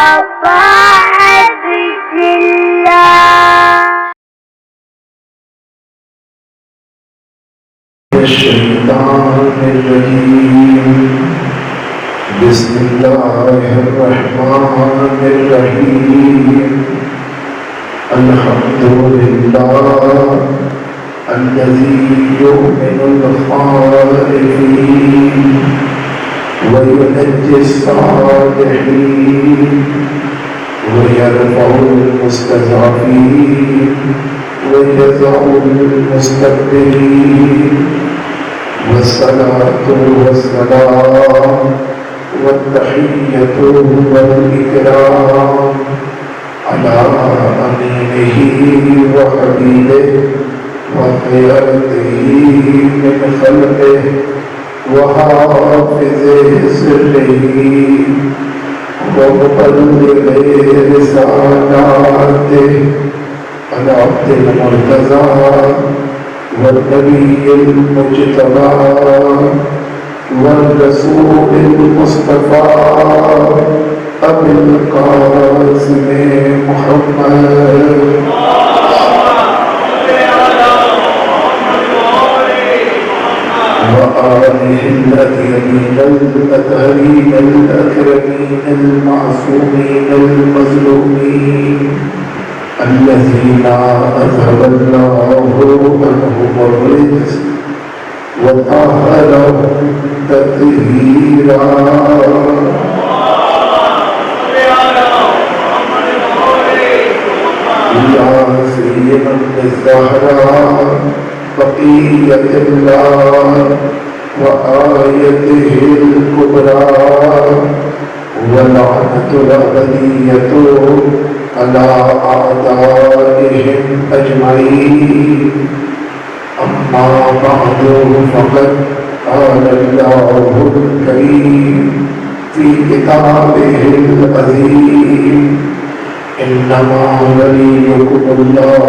طاعة الله. الشيطان الرجيم بسم الله الرحمن الرحيم الحمد لله الذي يؤمن الخائفين وينجي الصالحين ويرفع المستضعفين ويضع المستكبرين والصلاة والسلام والتحية والإكرام على أمينه وحبيبه وخيرته من خلقه وحافظ سره ومبلغ رسالاته العبد المرتضى والنبي المجتبى والرسول المصطفى أبي القاسم محمد وآله الأطيبين الأطهرين الأكرمين المعصومين المظلومين الذين أذهب الله عنهم الرجس وطهرهم تطهيرا يا سيما الزهراء بقية الله وآيته الكبرى ولعنة الأبدية على أعدائهم أجمعين أما بعد فقد قال الله الكريم في كتابه العظيم إنما وليكم الله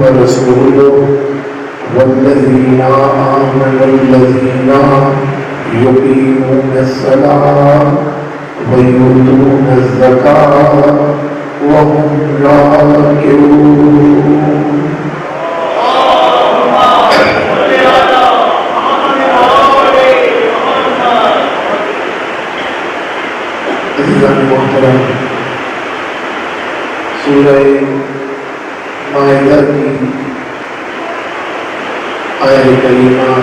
ورسوله والذين آمنوا الذين يقيمون الصلاة ويؤتون الزكاة وهم راكعون. عزیزان محترم، سورہ مائدہ کی آیت کریمہ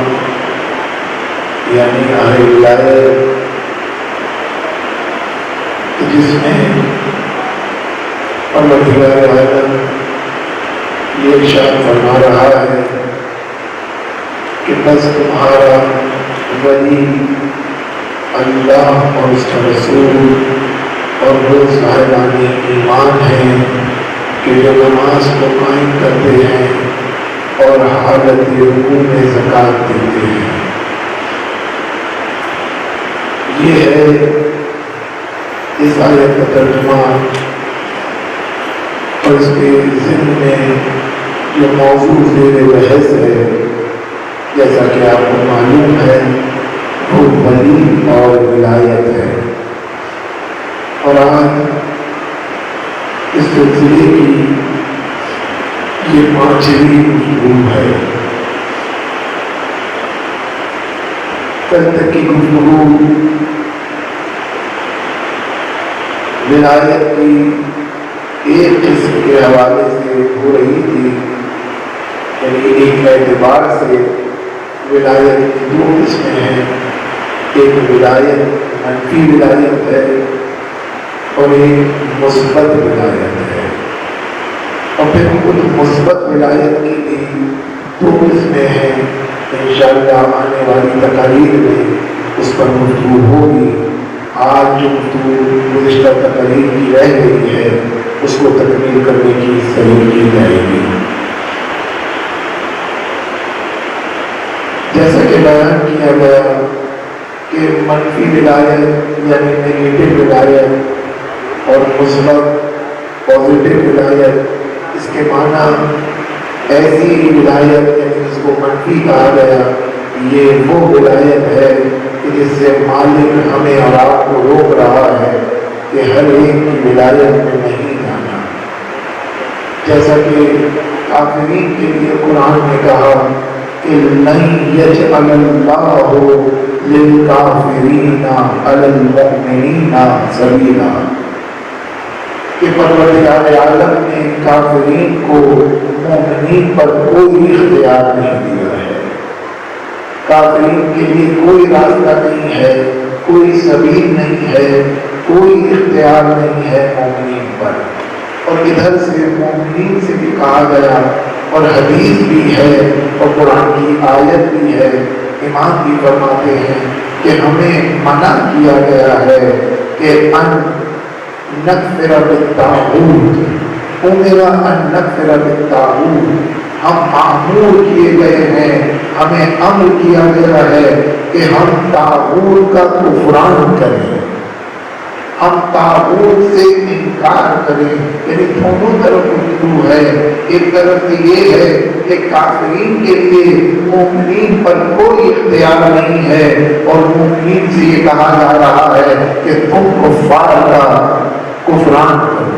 یعنی آیت ولایت جس میں پروردگار عالم یہ ارشاد فرما رہا ہے کہ بس تمہارا ولی اللہ اور اس کا رسول اور وہ صاحبان ایمان ہیں کہ جو نماز کو قائم کرتے ہیں اور حالت رکوع میں زکوٰۃ دیتے ہیں. یہ ہے اس آیت کا ترجمہ اور اس کے ذہن میں جو موضوع زیر بحث ہے جیسا کہ آپ کو معلوم ہے وہ ولی اور ولایت ہے. اور آج اس سلسلے کی یہ 5ویں گفتگو ہے. کل تک کی گفتگو ولایت کی ایک قسم کے حوالے سے ہو رہی تھی، یعنی ایک اعتبار سے ولایت کی 2 قسمیں ہیں. ایک ولایت منفی ولایت ہے اور ایک مثبت ولایت ہے. اور پھر خود مثبت ولایت کی بھی 2 قسمیں ہیں. انشاءاللہ آنے والی تقاریر میں اس پر گفتگو ہوگی. آج جو گفتگو گزشتہ تقاریر کی رہ گئی ہے اس کو تکمیل کرنے کی ضرورت کی جائے گی. جیسا کہ بیان کیا گیا کہ منفی ولایت یعنی نیگیٹو ولایت اور مثبت پازیٹیو ولایت، اس کے معنی ایسی ولایت یعنی جس کو منفی کہا گیا، یہ وہ ولایت ہے کہ جس سے مالک ہمیں اور آپ کو روک رہا ہے کہ ہر ایک کی ولایت میں نہیں جانا. جیسا کہ کافرین کے لیے قرآن نے کہا کہ لن یجعل اللہ للکافرین علی المؤمنین سبیلا، کہ پروردگار عالم نے کافرین کو مومنین پر کوئی اختیار نہیں دیا ہے. کافرین کے لیے کوئی راستہ نہیں ہے، کوئی سبیل نہیں ہے، کوئی اختیار نہیں ہے مومنین پر. اور ادھر سے مومنین سے بھی کہا گیا، اور حدیث بھی ہے اور قرآن کی آیت بھی ہے، امام بھی فرماتے ہیں کہ ہمیں منع کیا گیا ہے کہ ان نکفر بالطاغوت، امر ان نکفر بالطاغوت، ہم معمور کیے گئے ہیں، ہمیں امر کیا گیا ہے کہ ہم طاغوت کا کفران کریں، ہم طاغوت سے انکار کریں. یعنی دونوں طرف گفتگو ہے. ایک طرف یہ ہے کہ کافرین کے لیے مومنین پر کوئی اختیار نہیں ہے، اور مومنین سے یہ کہا جا رہا ہے کہ تم کفار کا کفران کرو.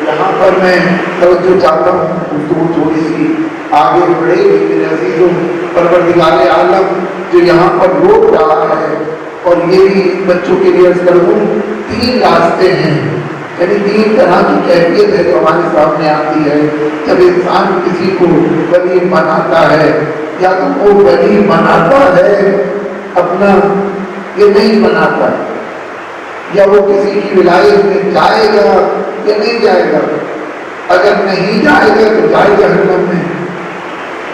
یہاں پر میں توجہ چاہتا ہوں، گفتگو تھوڑی سی آگے بڑھے گی میرے عزیزوں. پروردگار عالم جو یہاں پر روک رہا ہے، اور یہ بھی بچوں کے لیے عرض کر دوں، 3 راستے ہیں، یعنی 3 طرح کی کیفیت ہے جو ہمارے سامنے آتی ہے جب انسان کسی کو ولی بناتا ہے. یا تو وہ ولی بناتا ہے اپنا، یہ نہیں بناتا، یا وہ کسی کی ولایت میں جائے گا یا نہیں جائے گا. اگر نہیں جائے گا تو جائے جہنم میں،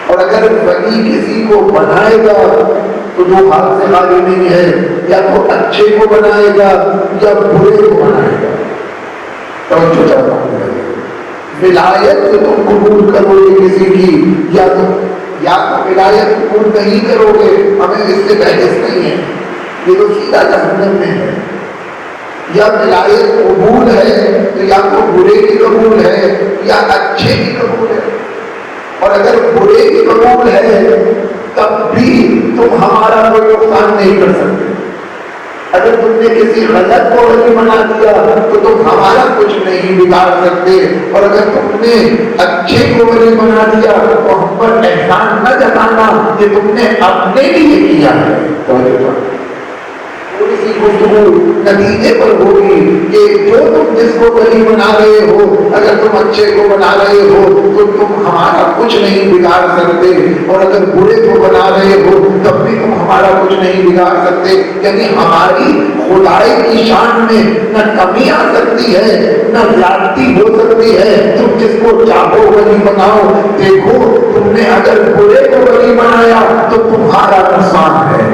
اور اگر ولی کسی کو بنائے گا تو 2 ہاتھ سے خالی نہیں ہے، یا تو اچھے کو بنائے گا یا برے کو بنائے گا. توجہ چاہتا ہوں، ولایت سے تم قبول کرو گے کسی کی، یا تو ولایت قبول نہیں کرو گے، ہمیں اس سے بحث نہیں ہے، یہ تو سیدھا جہنم میں ہے. یا ولایت قبول ہے تو یا تو برے کی قبول ہے یا اچھے کی قبول ہے. اور اگر برے کی قبول ہے تب بھی تم ہمارا کوئی نقصان نہیں کر سکتے. اگر تم نے کسی غلط کو ولی بنا دیا تو تم ہمارا کچھ نہیں بگاڑ سکتے، اور اگر تم نے اچھے کو ولی بنا دیا تو ہم پر احسان نہ جتانا کہ تم نے اپنے لیے کیا ہے. تھوڑی سی گفتگو نتیجے پر ہوگی کہ جو تم جس کو ولی بنا رہے ہو، اگر تم اچھے کو بنا رہے ہو تو تم ہمارا کچھ نہیں بگاڑ سکتے، اور اگر برے کو بنا رہے ہو تب بھی تم ہمارا کچھ نہیں بگاڑ سکتے. یعنی ہماری خدائی کی شان میں نہ کمی آ سکتی ہے نہ زیادتی ہو سکتی ہے. تم جس کو چاہو ولی بناؤ. دیکھو تم نے اگر برے کو ولی بنایا تو تمہارا نقصان ہے،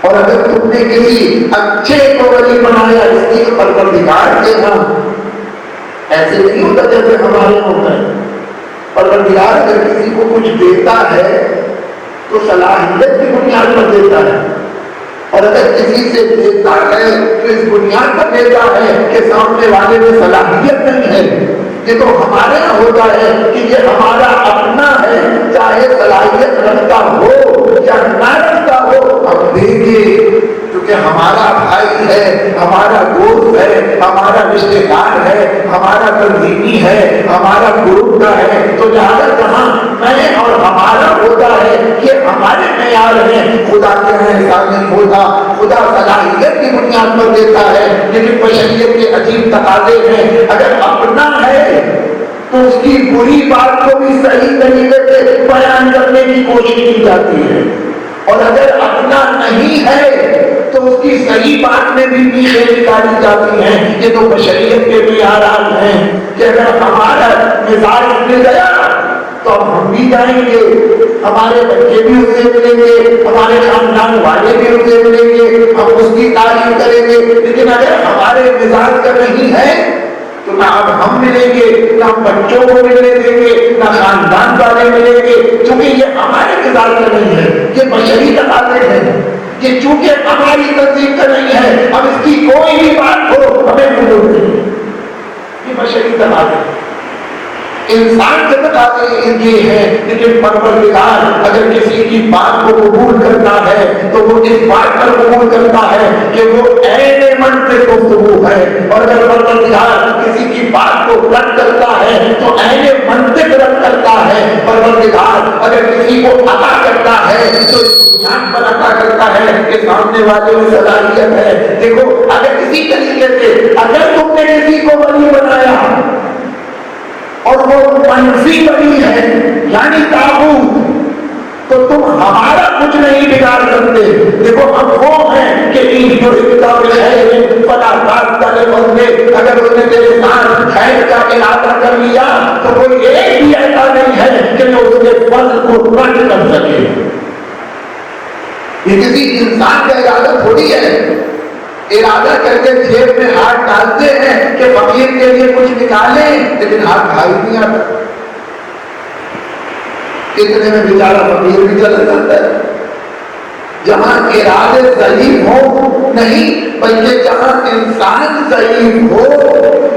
اور اگر تم نے کسی اچھے کو ولی بنایا اس کی پروردگار کے نام. ایسے نہیں ہوتا جیسے ہمارے ہوتا ہے. پروردگار اگر کسی کو کچھ دیتا ہے تو صلاحیت کی بنیاد پر دیتا ہے، اور اگر کسی سے دیتا ہے تو اس بنیاد پر دیتا ہے کہ سامنے والے میں صلاحیت نہیں ہے. یہ تو ہمارے یہاں ہوتا ہے کہ یہ ہمارا اپنا ہے، چاہے صلاحیت رکھتا ہو یا نہ رکھتا ہو ہم دیں گے، کیونکہ ہمارا بھائی ہے، ہمارا دوست ہے، ہمارا رشتے دار ہے، ہمارا تنظیمی ہے، ہمارا گروپ کا ہے. تو لہٰذا جہاں میں اور ہمارا ہوتا ہے یہ ہمارے معیار ہیں. خدا کے یہاں ایسا نہیں ہوتا. خدا صلاحیت کی بنیاد پر دیتا ہے، لیکن بشریت کے عجیب تقاضے ہیں. اگر اپنا ہے تو اس کی بری بات کو بھی صحیح طریقے سے بیان کرنے کی کوشش کی جاتی ہے، اور اگر اپنا نہیں ہے تو اس کی صحیح بات میں بھی نیچے نکالی جاتی ہیں. یہ تو بشریت کے معیارات ہیں کہ اگر ہمارا مزاج مل گیا تو اب ہم بھی جائیں گے، ہمارے بچے بھی اس سے ملیں گے، ہمارے خاندان والے بھی اس سے ملیں گے، ہم اس کی تعریف کریں گے. لیکن اگر ہمارے مزاج کا نہیں ہے تو نہ اب ہم ملیں گے، نہ بچوں کو ملنے دیں گے، نہ خاندان والے ملیں گے، کیونکہ یہ ہمارے مزاج کا نہیں ہے. یہ بشری تقاضے ہیں. یہ چونکہ ہماری تنظیم کا نہیں ہے، اب اس کی کوئی بھی بات ہو ہمیں قبول نہیں. یہ بشری تقاضے انسان کے تقاضے یہ ہے. لیکن پروردگار اگر کسی کی بات کو قبول کرتا ہے تو وہ اس بات پر قبول کرتا ہے کہ وہ عین منطق گفتگو ہے، اور اگر پروردگار کسی کی بات کو رد کرتا ہے تو اہل منطق رد کرتا ہے، پروردگار اگر کسی کو عطا کرتا ہے تو بنیاد پر عطا کرتا ہے کہ سامنے والے میں صلاحیت ہے۔ دیکھو اگر کسی طریقے سے اگر تم نے کسی کو ولی بنایا اور وہ منفی ولی ہے یعنی طاغوت، تو تم ہمارا کچھ نہیں بگاڑ سکتے۔ دیکھو ہم وہ ہیں کہ اگر اس نے تیرے ساتھ خیر کا ارادہ کر لیا تو کوئی ایک بھی ایسا نہیں ہے کہ جو اس کے فضل کو رد کر سکے۔ یہ کسی انسان کا ارادہ تھوڑی ہے، ارادہ کر کے جیب میں ہاتھ ڈالتے ہیں کہ فقیر کے لیے کچھ نکالیں، لیکن ہاتھ بھائی نہیں آتا، اتنے میں بیچارہ فقیر بھی چلا جاتا ہے۔ جہاں ارادے ضعیف ہو نہیں، بلکہ جہاں انسان ضعیف ہو،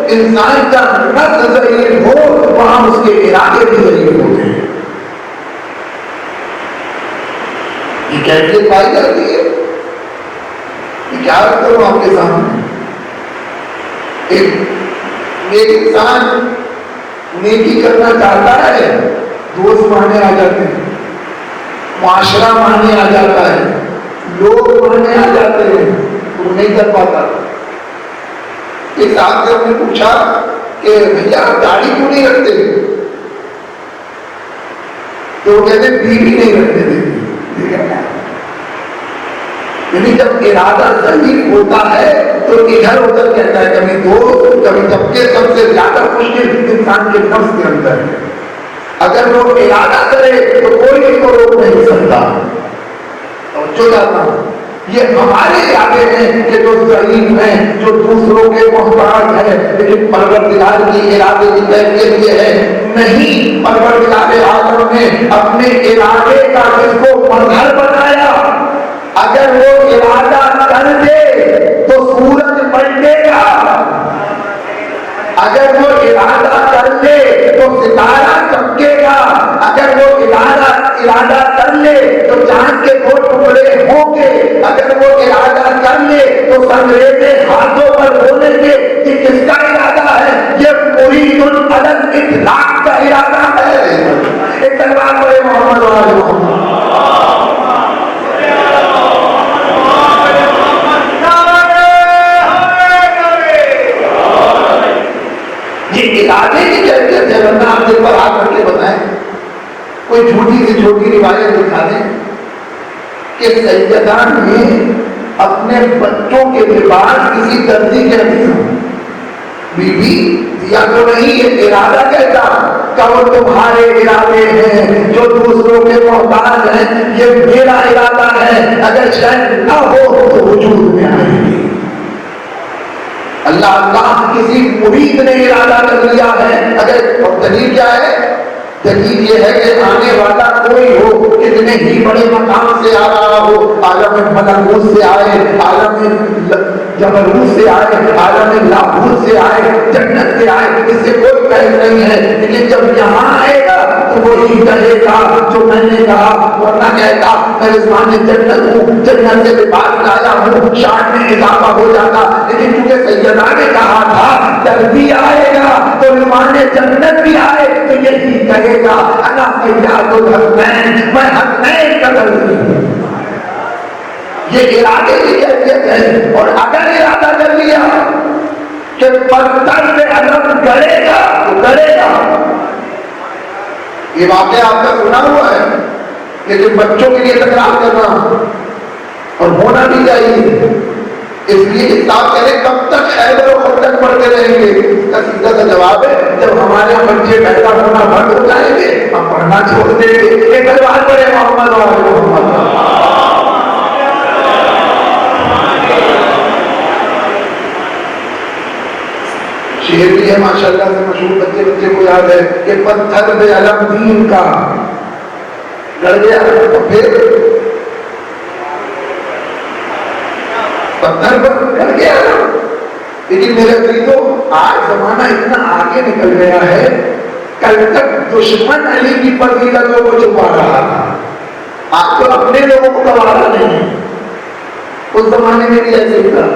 انسان کا نفس ضعیف ہو، وہاں اس کے ارادے بھی ضعیف ہوتے ہیں۔ یہ کیفیت پائی جاتی ہے۔ یہ کیا کروں آپ کے سامنے، ایک انسان نیکی کرنا چاہتا ہے، دوست ماننے آ جاتے ہیں، معاشرہ ماننے آ جاتا ہے، لوگ ماننے آ جاتے ہیں، وہ نہیں کر پاتا۔ ایک صاحب سے ہم نے پوچھا کہ بھیا آپ داڑھی کیوں نہیں رکھتے؟ تو وہ کہتے بیوی نہیں رکھتے تھے۔ یعنی جب ارادہ ضعیف ہوتا ہے تو ادھر ادھر کہتا ہے، کبھی دوست کبھی طبقے، سب سے زیادہ مشکل انسان کے نفس کے اندر ہے۔ اگر وہ ارادہ کرے تو کوئی اس کو روک نہیں سکتا۔ اور جو جاتا یہ ہمارے ارادے ہیں کہ جو ضعیف ہیں، جو دوسروں کے محتاج ہیں، لیکن پروردگار کی ارادے کی کیفیت یہ ہے نہیں، پروردگار عالم نے اپنے ارادے کا جس کو مظہر بنایا، اگر وہ ارادہ کر دے تو سورج پلٹے گا، اگر وہ ارادہ کر لے تو ستارہ چمکے گا، اگر وہ ارادہ کر لے تو چاند کے دو ٹکڑے ہوں گے، اگر وہ ارادہ کر لے تو سنگریزے ہاتھوں پر بولیں گے کہ کس کا ارادہ ہے؟ یہ مرید العدل اطلاق کا ارادہ ہے۔ ایک تلوار پڑے محمد و آل محمد۔ یہ ارادے کی کیفیت ہے، ورنہ آپ دل پر ہاتھ رکھ کے بتائیں، کوئی چھوٹی سی چھوٹی روایت دکھا دیں کہ سیدان نے اپنے بچوں کے لباس کسی درزی کے دیا، بی بی یا تو نہیں، یہ ارادہ کہتا کہ وہ تمہارے ارادے ہیں جو دوسروں کے محتاج ہیں، یہ میرا ارادہ ہے، اگر شاید نہ ہو تو وجود میں آئے گی۔ اللہ کسی مرید نے ارادہ کر لیا ہے، اگر اور دلیل کیا ہے؟ دلیل یہ ہے کہ آنے والا کوئی ہو، کتنے ہی بڑے مقام سے آ رہا ہو، عالم ملکوت سے آئے، عالم جبروت سے آئے، عالم لاہوت سے آئے، جنت سے آئے، اس سے کوئی قید نہیں ہے، لیکن جب یہاں آئے گا تو وہی کہے گا جو میں نے کہا، ورنہ کہتا میں رضوان جنت ہوں، جنت سے لباس لایا ہوں، شان میں اضافہ ہو جاتا، لیکن چونکہ سیدنا نے کہا تھا دربی آئے گا تو رضوان جنت بھی آئے تو یہی کہے گا انا سیاد الحسنین، میں حسنین کا دربی ہوں۔ یہ ارادے کی کیفیت ہے۔ اور اگر ارادہ کر لیا کہ پتھر سے علم گڑے گا تو گڑے گا، یہ واقعہ آپ کا سنا ہوا ہے، لیکن بچوں کے لیے تکرار کرنا اور ہونا بھی چاہیے۔ اس لیے حساب کریں کب تک خیبر و خندق پڑھتے رہیں گے؟ اس کا سیدھا سا جواب ہے جب ہمارے بچے پیدا ہونا بند ہو جائیں گے ہم پڑھنا چھوڑ دیں گے۔ ایک بات پڑھے محمد و آل محمد۔ شعر بھی ہے ماشاءاللہ سے مشہور، بچے کو یاد ہے کہ پتھر بے علم دین کا گڑ گیا، تو پھر پتھر پر گڑ گیا۔ لیکن میرے عزیزوں آج زمانہ اتنا آگے نکل گیا ہے، کل تک دشمن علی کی فضیلتوں کو چھپا رہا تھا، آج تو اپنے لوگوں کو گوارا نہیں ہے۔ اس زمانے میں بھی ایسے ہی تھا،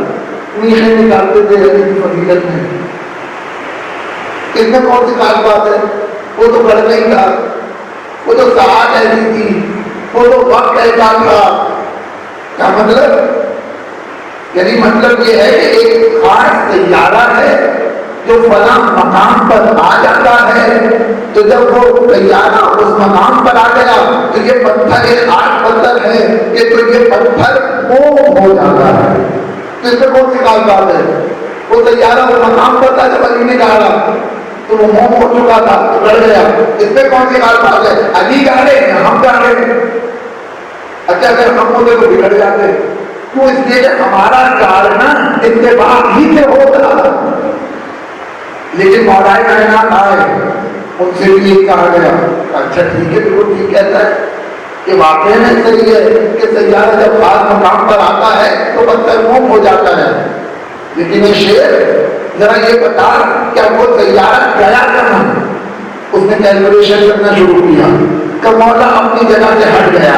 میخیں نکالتے تھے علی کی فضیلت میں. اس میں کون سی خاص بات ہے؟ وہ تو گھر میں ہی تھا، وہ تو ساعت ایسی تھی، وہ تو وقت ایسا تھا. کیا مطلب؟ یعنی مطلب یہ ہے کہ ایک خاص سیارہ ہے جو فلاں مقام پر آ جاتا ہے، تو جب وہ سیارہ اس مقام پر آ گیا تو یہ پتھر ایک خاص پتھر ہے کہ تو یہ پتھر موم ہو جاتا ہے. تو اس میں کون سی خاص بات ہے؟ وہ سیارہ وہ مقام پر تھا جب علی نے کہا تو وہ موم ہو چکا تھا تو گڑ گیا. اس میں کون سی خاص بات ہے؟ علی گا رہے ہیں، ہم گا رہے ہیں. اچھا اگر ہم ہوتے تو بگڑ جاتے. تو اس لیے ہمارا گاڑنا اتباع ہی سے ہوتا. لیکن مولانا کائنات آئے، ان سے بھی یہ کہا گیا اچھا ٹھیک ہے، بالکل ٹھیک کہتا ہے کہ واقعی میں صحیح ہے کہ سیارہ جب خاص مقام پر آتا ہے تو پتھر موم ہو جاتا ہے. لیکن یہ شعر ذرا یہ بتا کہ وہ سیارہ گیا کہاں؟ اس نے کیلکولیشن کرنا شروع کیا کہ مولا اپنی جگہ سے ہٹ گیا،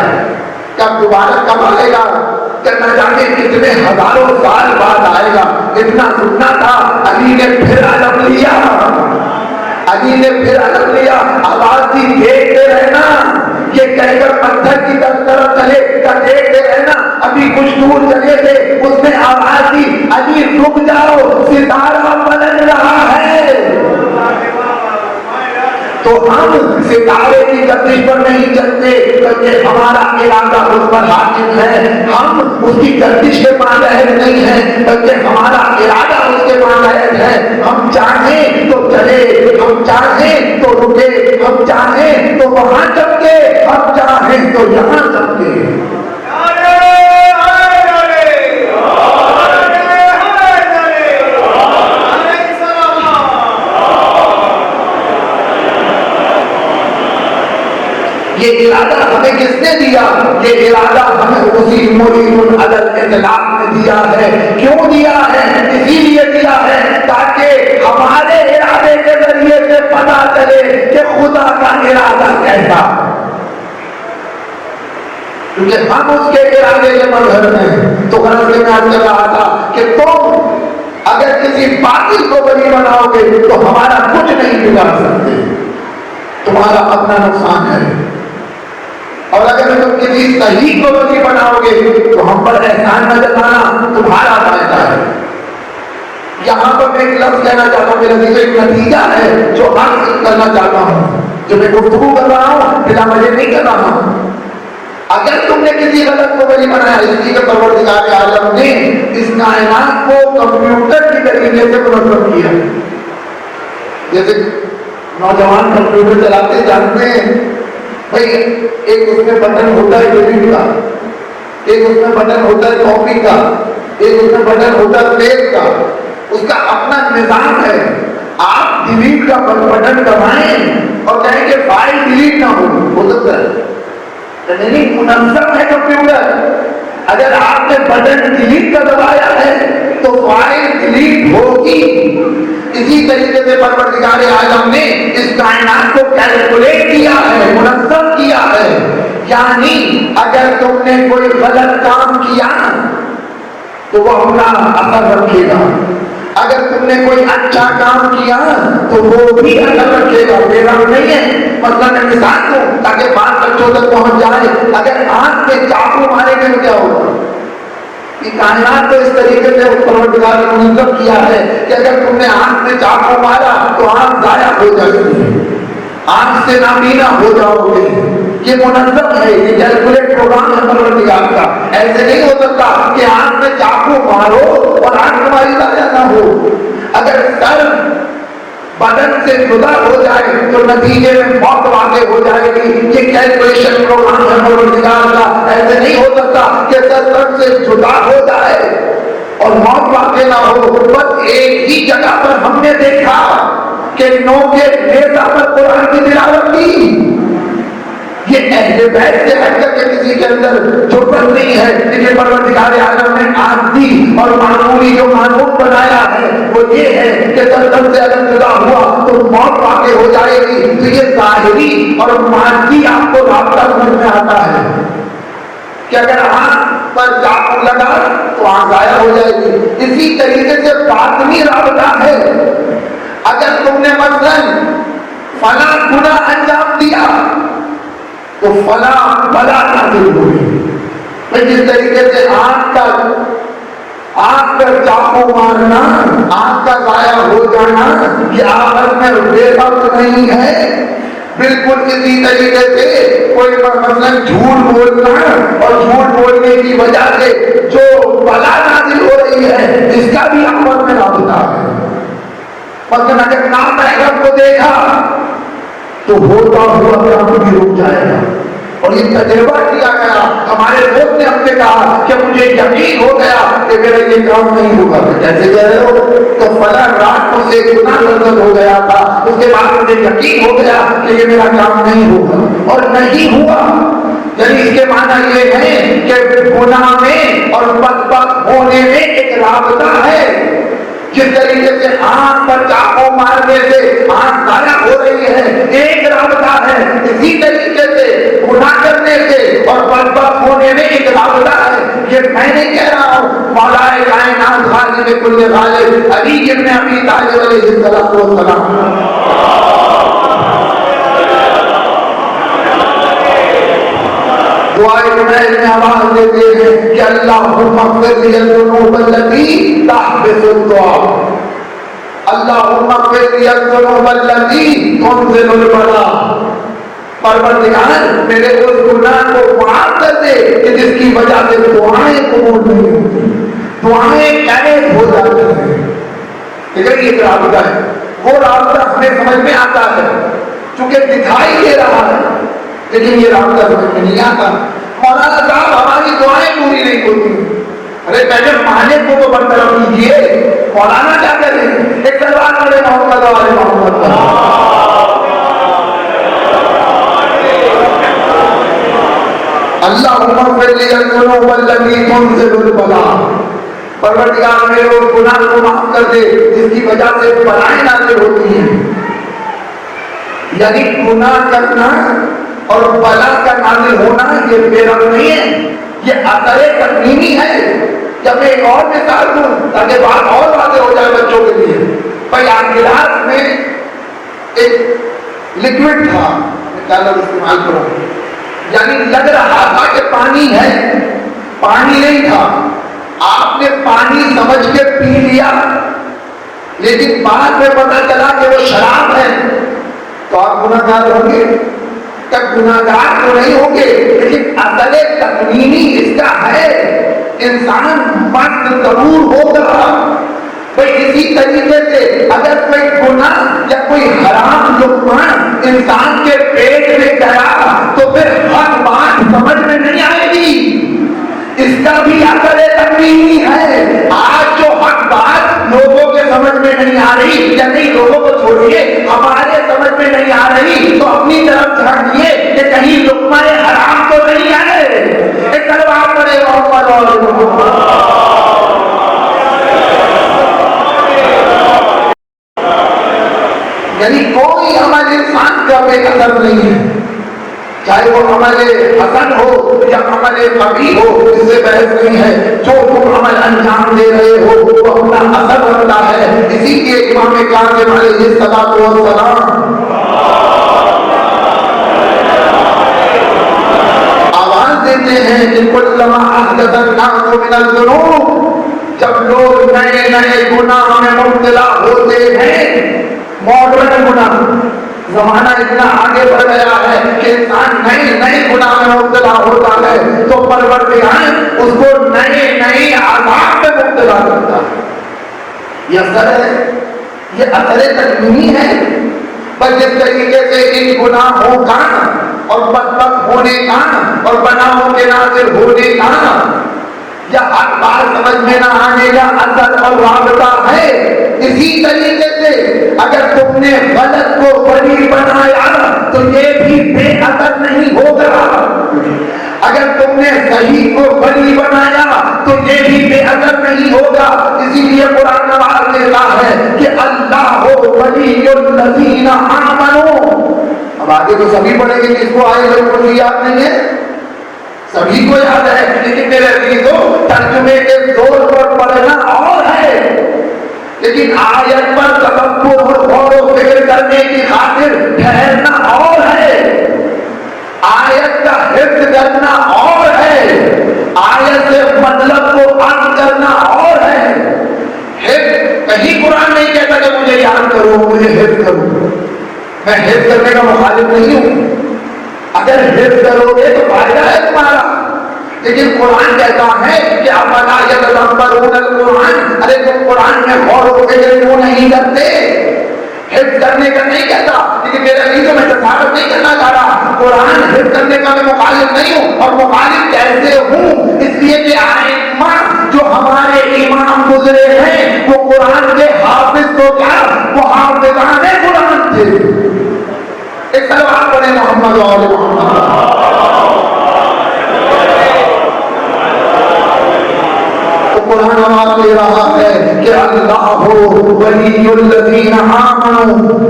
کب دوبارہ کب آئے گا، کہ نہ جانے کتنے ہزاروں سال بعد آئے گا. اتنا سننا تھا. علی نے پھر علم لیا، علی نے پھر علم لیا. آواز دی دیکھتے رہنا، یہ کہہ کر پتھر کی طرف چلے کہ دیکھتے رہنا ابھی کچھ دور چلے تھے. اس نے آواز دی علی رک جاؤ، ستارہ پلٹ رہا ہے. تو ہم ستارے کی گردش پر نہیں چلتے بلکہ ہمارا ارادہ اس پر حاکم ہے. ہم اس کی گردش کے ماتحت نہیں ہیں بلکہ ہمارا ارادہ اس کے ماتحت ہے. ہم چاہیں تو چلے، ہم چاہیں تو رکے، ہم چاہیں تو وہاں چمکے، ہم چاہیں تو یہاں چمکے. یہ ارادہ ہمیں کس نے دیا؟ یہ ارادہ ہمیں اسی مرید عدل اطلاق نے دیا ہے. کیوں دیا ہے؟ اسی لیے دیا ہے تاکہ ہمارے ارادے کے ذریعے سے پتہ چلے کہ خدا کا ارادہ کیسا. کیونکہ ہم اس کے ارادے کے مظہر میں. تو غرض میں آج کر رہا تھا کہ تم اگر کسی باطل کو ولی بناؤ گے تو ہمارا کچھ نہیں بگاڑ سکتے، تمہارا اپنا نقصان ہے. اور اگر تم کسی صحیح کو ولی بناؤ گے تو ہم پر احسان نہ جتانا تمہارا فائدہ ہے. یہاں پر میں ایک لفظ کہنا چاہتا ہوں، میرا ایک نتیجہ ہے جو حاصل کرنا چاہتا ہوں، جو میں گفتگو کر رہا ہوں بلا وجہ نہیں کر رہا ہوں. اگر تم نے کسی غلط کو ولی بنایا، اس لیے پروردگار عالم نے اس کائنات کو کمپیوٹر کے طریقے سے منظم کیا. جیسے نوجوان کمپیوٹر چلاتے جانتے ہیں بھائی، ایک اس میں بٹن ہوتا ہے ڈیلیٹ کا، ایک اس میں بٹن ہوتا ہے کاپی کا، ایک اس میں بٹن ہوتا ہے پیسٹ کا. اس کا اپنا نظام ہے. آپ ڈیلیٹ کا بٹن دبائیں اور کہیں کہ فائل ڈیلیٹ نہ ہو سکتا ہے، نہیں منظم ہے کمپیوٹر. اگر آپ نے بٹن ڈیلیٹ کا دبایا ہے تو فائل ڈیلیٹ ہوگی. اسی طریقے سے پروردگار عالم نے اس کائنات کو کیلکولیٹ کیا ہے، منظم کیا ہے. یعنی اگر تم نے کوئی غلط کام کیا تو وہ اپنا اثر رکھے گا، اگر تم نے کوئی اچھا کام کیا تو وہ بھی اثر رکھے گا. میرا نہیں ہے مثلا میں مثال دوں تاکہ بات بچوں تک پہنچ جائے. اگر آنکھ میں چاقو مارے گا تو کیا ہوگا؟ یہ کائنات کو اس طریقے سے پروردگار نے منظم کیا ہے کہ اگر تم نے آنکھ میں چاقو مارا تو آنکھ ضائع ہو جائے گی، آنکھ سے نابینا ہو جاؤ گے. یہ منظم ہے، یہ کیلکولیٹ پروگرام ہے پروردگار کا. ایسے نہیں ہو سکتا کہ آنکھ میں چاقو مارو اور آنکھ تمہاری ضائع نہ ہو. اگر سر بدن سے جدا ہو جائے تو نتیجے میں موت واقع ہو جائے گی. یہ کیلکولیشن پروگرام ہے پروردگار کا. ایسے نہیں ہو سکتا کہ سر سے جدا ہو جائے اور موت واقع نہ ہو. بس ایک ہی جگہ پر ہم نے دیکھا کہ نو کے نیزہ پر قرآن کی تلاوت کی. یہ اہل بیت سے ہٹ کر کے کسی کے اندر جرأت نہیں ہے. لیکن پروردگار عالم نے عادی اور معمولی جو قانون بنایا ہے وہ یہ ہے کہ سر سے اگر جدا ہوا تو موت واقع ہو جائے گی. تو یہ ظاہری اور مادی آپ کو رابطہ سمجھ میں آتا ہے کہ اگر آنکھ پر چاقو لگا تو آنکھ ضائع ہو جائے گی. اسی طریقے سے باطنی رابطہ ہے. اگر تم نے مثلاً فلاں گناہ انجام دیا تو فلاں بلا نازل ہوئی. جس طریقے سے آنکھ پر چاقو مارنا، آنکھ کا ضائع ہو جانا، یہ آخرت میں بے وقت نہیں ہے. بالکل اسی طریقے سے کوئی مثلاً جھوٹ بولنا اور جھوٹ بولنے کی وجہ سے جو بلا نازل ہو رہی ہے اس کا بھی آخرت میں رابطہ ہے. مثلاً اگر نامحرم کو دیکھا تو ہوتا ہوا کام بھی رک جائے گا. اور یہ تجربہ کیا گیا. ہمارے دوست نے ہم سے کہا کہ مجھے یقین ہو گیا کہ میرا یہ کام نہیں ہوگا. جیسے کہہ رہے ہو تو فلاں رات کو سے گناہ لذت ہو گیا تھا، اس کے بعد مجھے یقین ہو گیا کہ یہ میرا کام نہیں ہوگا اور نہیں ہوا. یعنی اس کے معنی یہ ہے کہ گناہ میں اور بدبخت ہونے میں ایک رابطہ ہے. جس طریقے سے آنکھ پر چاقو مارنے سے آنکھ ضائع ہو رہی ہے، ایک رابطہ ہے. اسی طریقے سے گناہ کرنے سے اور بدبخت ہونے میں ایک رابطہ ہے. یہ میں نہیں کہہ رہا ہوں، مولا کائنات غالب کل غالب علی ابن ابی طالب علیہ السلام دعائے جنید میں آواز دیتے ہیں کہ اللہم اغفر لی الذنوب التي تحبس الدعاء. اللہم اغفر لی الذنوب التي تنزل البلاء. پروردگار میرے اس گناہ کو معاف کر دے کہ جس کی وجہ سے دعائیں قبول نہیں ہوتی، دعائیں قید ہو جاتی ہیں. لیکن یہ رابطہ ہے، وہ رابطہ ہمیں سمجھ میں آتا ہے چونکہ دکھائی دے رہا ہے، لیکن یہ رابطہ سمجھ میں نہیں آتا. مولانا صاحب ہماری دعائیں پوری نہیں ہوتی. ارے پہلے مالک کو تو برطرف کیجیے، مولانا کیا کریں؟ ایک سلوات پڑھے محمد والے محمد پر. اللہم اغفر لی الذنوب التي تنزل البلاء. پروردگار میرے اس گناہ کو معاف کر دے جس کی وجہ سے بلائیں نازل ہوتی ہیں. یعنی گناہ کرنا اور بلا کا نازل ہونا یہ بے رحم نہیں ہے، یہ اثر تکوینی ہے. جب میں ایک اور مثال دوں تاکہ بات اور واضح ہو جائے بچوں کے لیے. بھائی آپ گلاس میں ایک لکوڈ تھا، کیا لفظ استعمال کروں، یعنی لگ رہا تھا کہ پانی ہے، پانی نہیں تھا. آپ نے پانی سمجھ کے پی لیا، لیکن بعد میں پتہ چلا کہ وہ شراب ہے، تو آپ گناہ گار ہوں گے؟ تک گناہ گار تو نہیں ہوں گے، لیکن اصل تکوینی اس کا ہے انسان مست ضرور ہوگا. بھئی اسی طریقے سے اگر کوئی گناہ یا کوئی حرام لقمہ انسان کے پیٹ میں گیا تو پھر حق بات سمجھ میں نہیں آئے گی. اس کا بھی اثر تکوینی ہے. آج جو حق بات لوگوں کے سمجھ میں نہیں آ رہی، یا نہیں لوگوں کو چھوڑیے ہمارے سمجھ میں نہیں آ رہی، تو اپنی طرف جھانکیے کہ کہیں لقمہ حرام تو نہیں آئے. ایک کلمہ پڑھے محمد اور یعنی کوئی عمل انسان کا بے اثر نہیں ہے، چاہے وہ عمل حسن ہو یا عمل قبیح ہو، اس سے بحث نہیں ہے. جو تم عمل انجام دے رہے ہو وہ اپنا اثر رکھتا ہے. اسی لیے امام کاظم علیہ السلام آواز دیتے ہیں کہ کلما احدث الناس من الذنوب، جب لوگ نئے نئے گناہ میں مبتلا ہوتے ہیں، ماڈرن گناہ، زمانہ اتنا آگے بڑھ گیا ہے کہ انسان نئے نئے گناہ میں مبتلا ہوتا ہے تو پروردگار اس کو نئے نئے عذاب میں مبتلا کرتا ہے. یہ اثر ہے، یہ اثر تکوینی ہے. پر جس طریقے سے ان گناہوں کا اور بدبخت ہونے کا اور گناہوں کے نازل ہونے کا یا حق بات سمجھ میں نہ آنے کا اثر اور رابطہ ہے، اسی طریقے سے اگر تم نے غلط کو بری بنایا تو یہ بھی بے اثر نہیں ہوگا. اگر تم نے صحیح کو بری بنایا تو یہ بھی بے اثر نہیں ہوگا. اسی لیے قرآن آواز دیتا ہے کہ اللہ ولی الذین آمنوا. اب آگے تو سبھی پڑھیں گے، کس کو آئے ہوئے یاد نہیں ہے؟ سبھی کو یاد ہے، لیکن میرے عزیزوں ترجمے کے زور پر پڑھنا اور ہے، لیکن آیت پر تفکر اور غور و فکر کرنے کی خاطر ٹھہرنا اور ہے، آیت کا حفظ کرنا اور ہے، آیت سے مطلب کو عرض کرنا اور ہے۔ حفظ کہیں قرآن نہیں کہتا کہ مجھے یاد کرو، مجھے حفظ کرو، میں حفظ کرنے کا مخالف نہیں ہوں، اگر حفظ کرو گے تو فائدہ ہے تمہارا، لیکن قرآن کہتا ہے کہ افلا یتدبرون القرآن، ارے تم قرآن میں غور و فکر کیوں نہیں کرتے؟ حفظ کرنے کا نہیں کہتا، لیکن میرے عزیزوں میں تصاویر نہیں کرنا چاہ رہا، قرآن حفظ کرنے کا میں مخالف نہیں ہوں، اور مخالف کیسے ہوں؟ اس لیے کہ ائمہ جو ہمارے امام گزرے ہیں وہ قرآن کے حافظ تو کیا، وہ حافظان قرآن تھے۔ ایک سلوات پڑھیں محمد و آل محمد۔ قرآن آواز دے رہا ہے کہ اللہ ولی الذین آمنوا،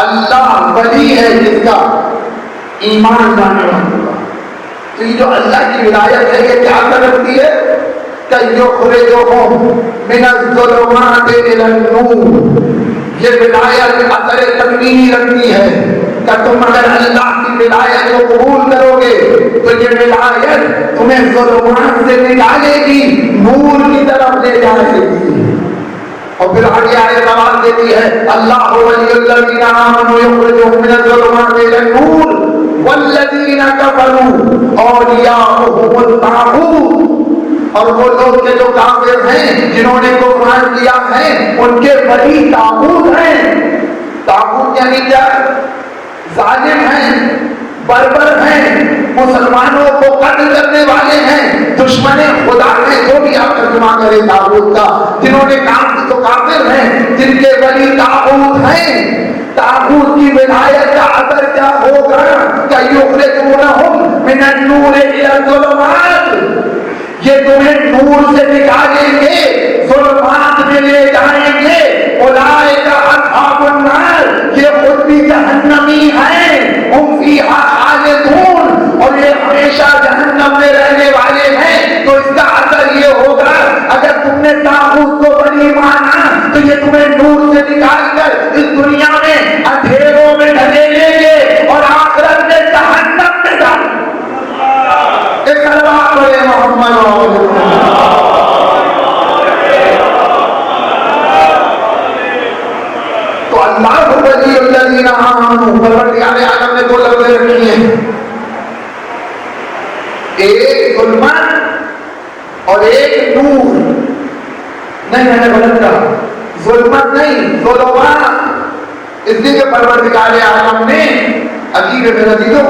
اللہ ولی ہے جس کا ایمان لانے والا۔ تو یہ جو اللہ کی ولایت ہے یہ کیا کرتی ہے؟ کہ یخرجہم من الظلمات الی النور، یہ ولایت اثر تکوینی رکھتی ہے کہ تم اگر اللہ کی ولایت کو قبول کرو گے تو یہ ولایت تمہیں ظلمات سے نکالے گی، نور کی طرف لے جائے گی۔ اور پھر آگے آیت آواز دیتی ہے اللہ ولی الذین آمنوا یخرجہم من الظلمات الی النور والذین کفروا اولیاؤہم الطاغوت، اور وہ لوگ کے جو کافر ہیں جنہوں نے کفر کیا ہے ان کے ولی طاغوت ہیں۔ طاغوت یعنی کیا؟ ظالم ہیں، بربر ہیں، مسلمانوں کو قتل کرنے والے ہیں، دشمن خدا ہیں، جو بھی آپ ترجمہ کریں طاغوت کا، جنہوں نے کام تو کافر ہیں، جن کے ولی طاغوت ہیں۔ طاغوت کی ولایت کا اثر کیا ہوگا؟ کہ یخرجونہم من النور الی الظلمات، یہ تمہیں نور سے نکالیں گے، ظلمات میں لے جائیں گے۔ اولئک اصحاب النار، یہ خود بھی جہنمی ہیں، ہم فیہا خالدون، اور یہ ہمیشہ جہنم میں رہنے والے ہیں۔ تو اس کا اثر یہ ہوگا اگر تم نے طاغوت کو ولی مانا تو یہ تمہیں نور سے نکال کر اس دنیا میں اندھیروں میں ڈھکیلیں گے اور آخرت میں جہنم میں ڈالیں گے۔ ایک سلوات پڑھیں محمد تو اللہ ولی الذین آمنوا، پروردگار عالم نے دو لفظیں رکھی ہیں، ایک ظلمت اور ایک نور۔ نہیں میں نے غلط کہا، ظلمت نہیں، ظلمات، اس لیے کہ پروردگار عالم نے عجیب میرے عزیزوں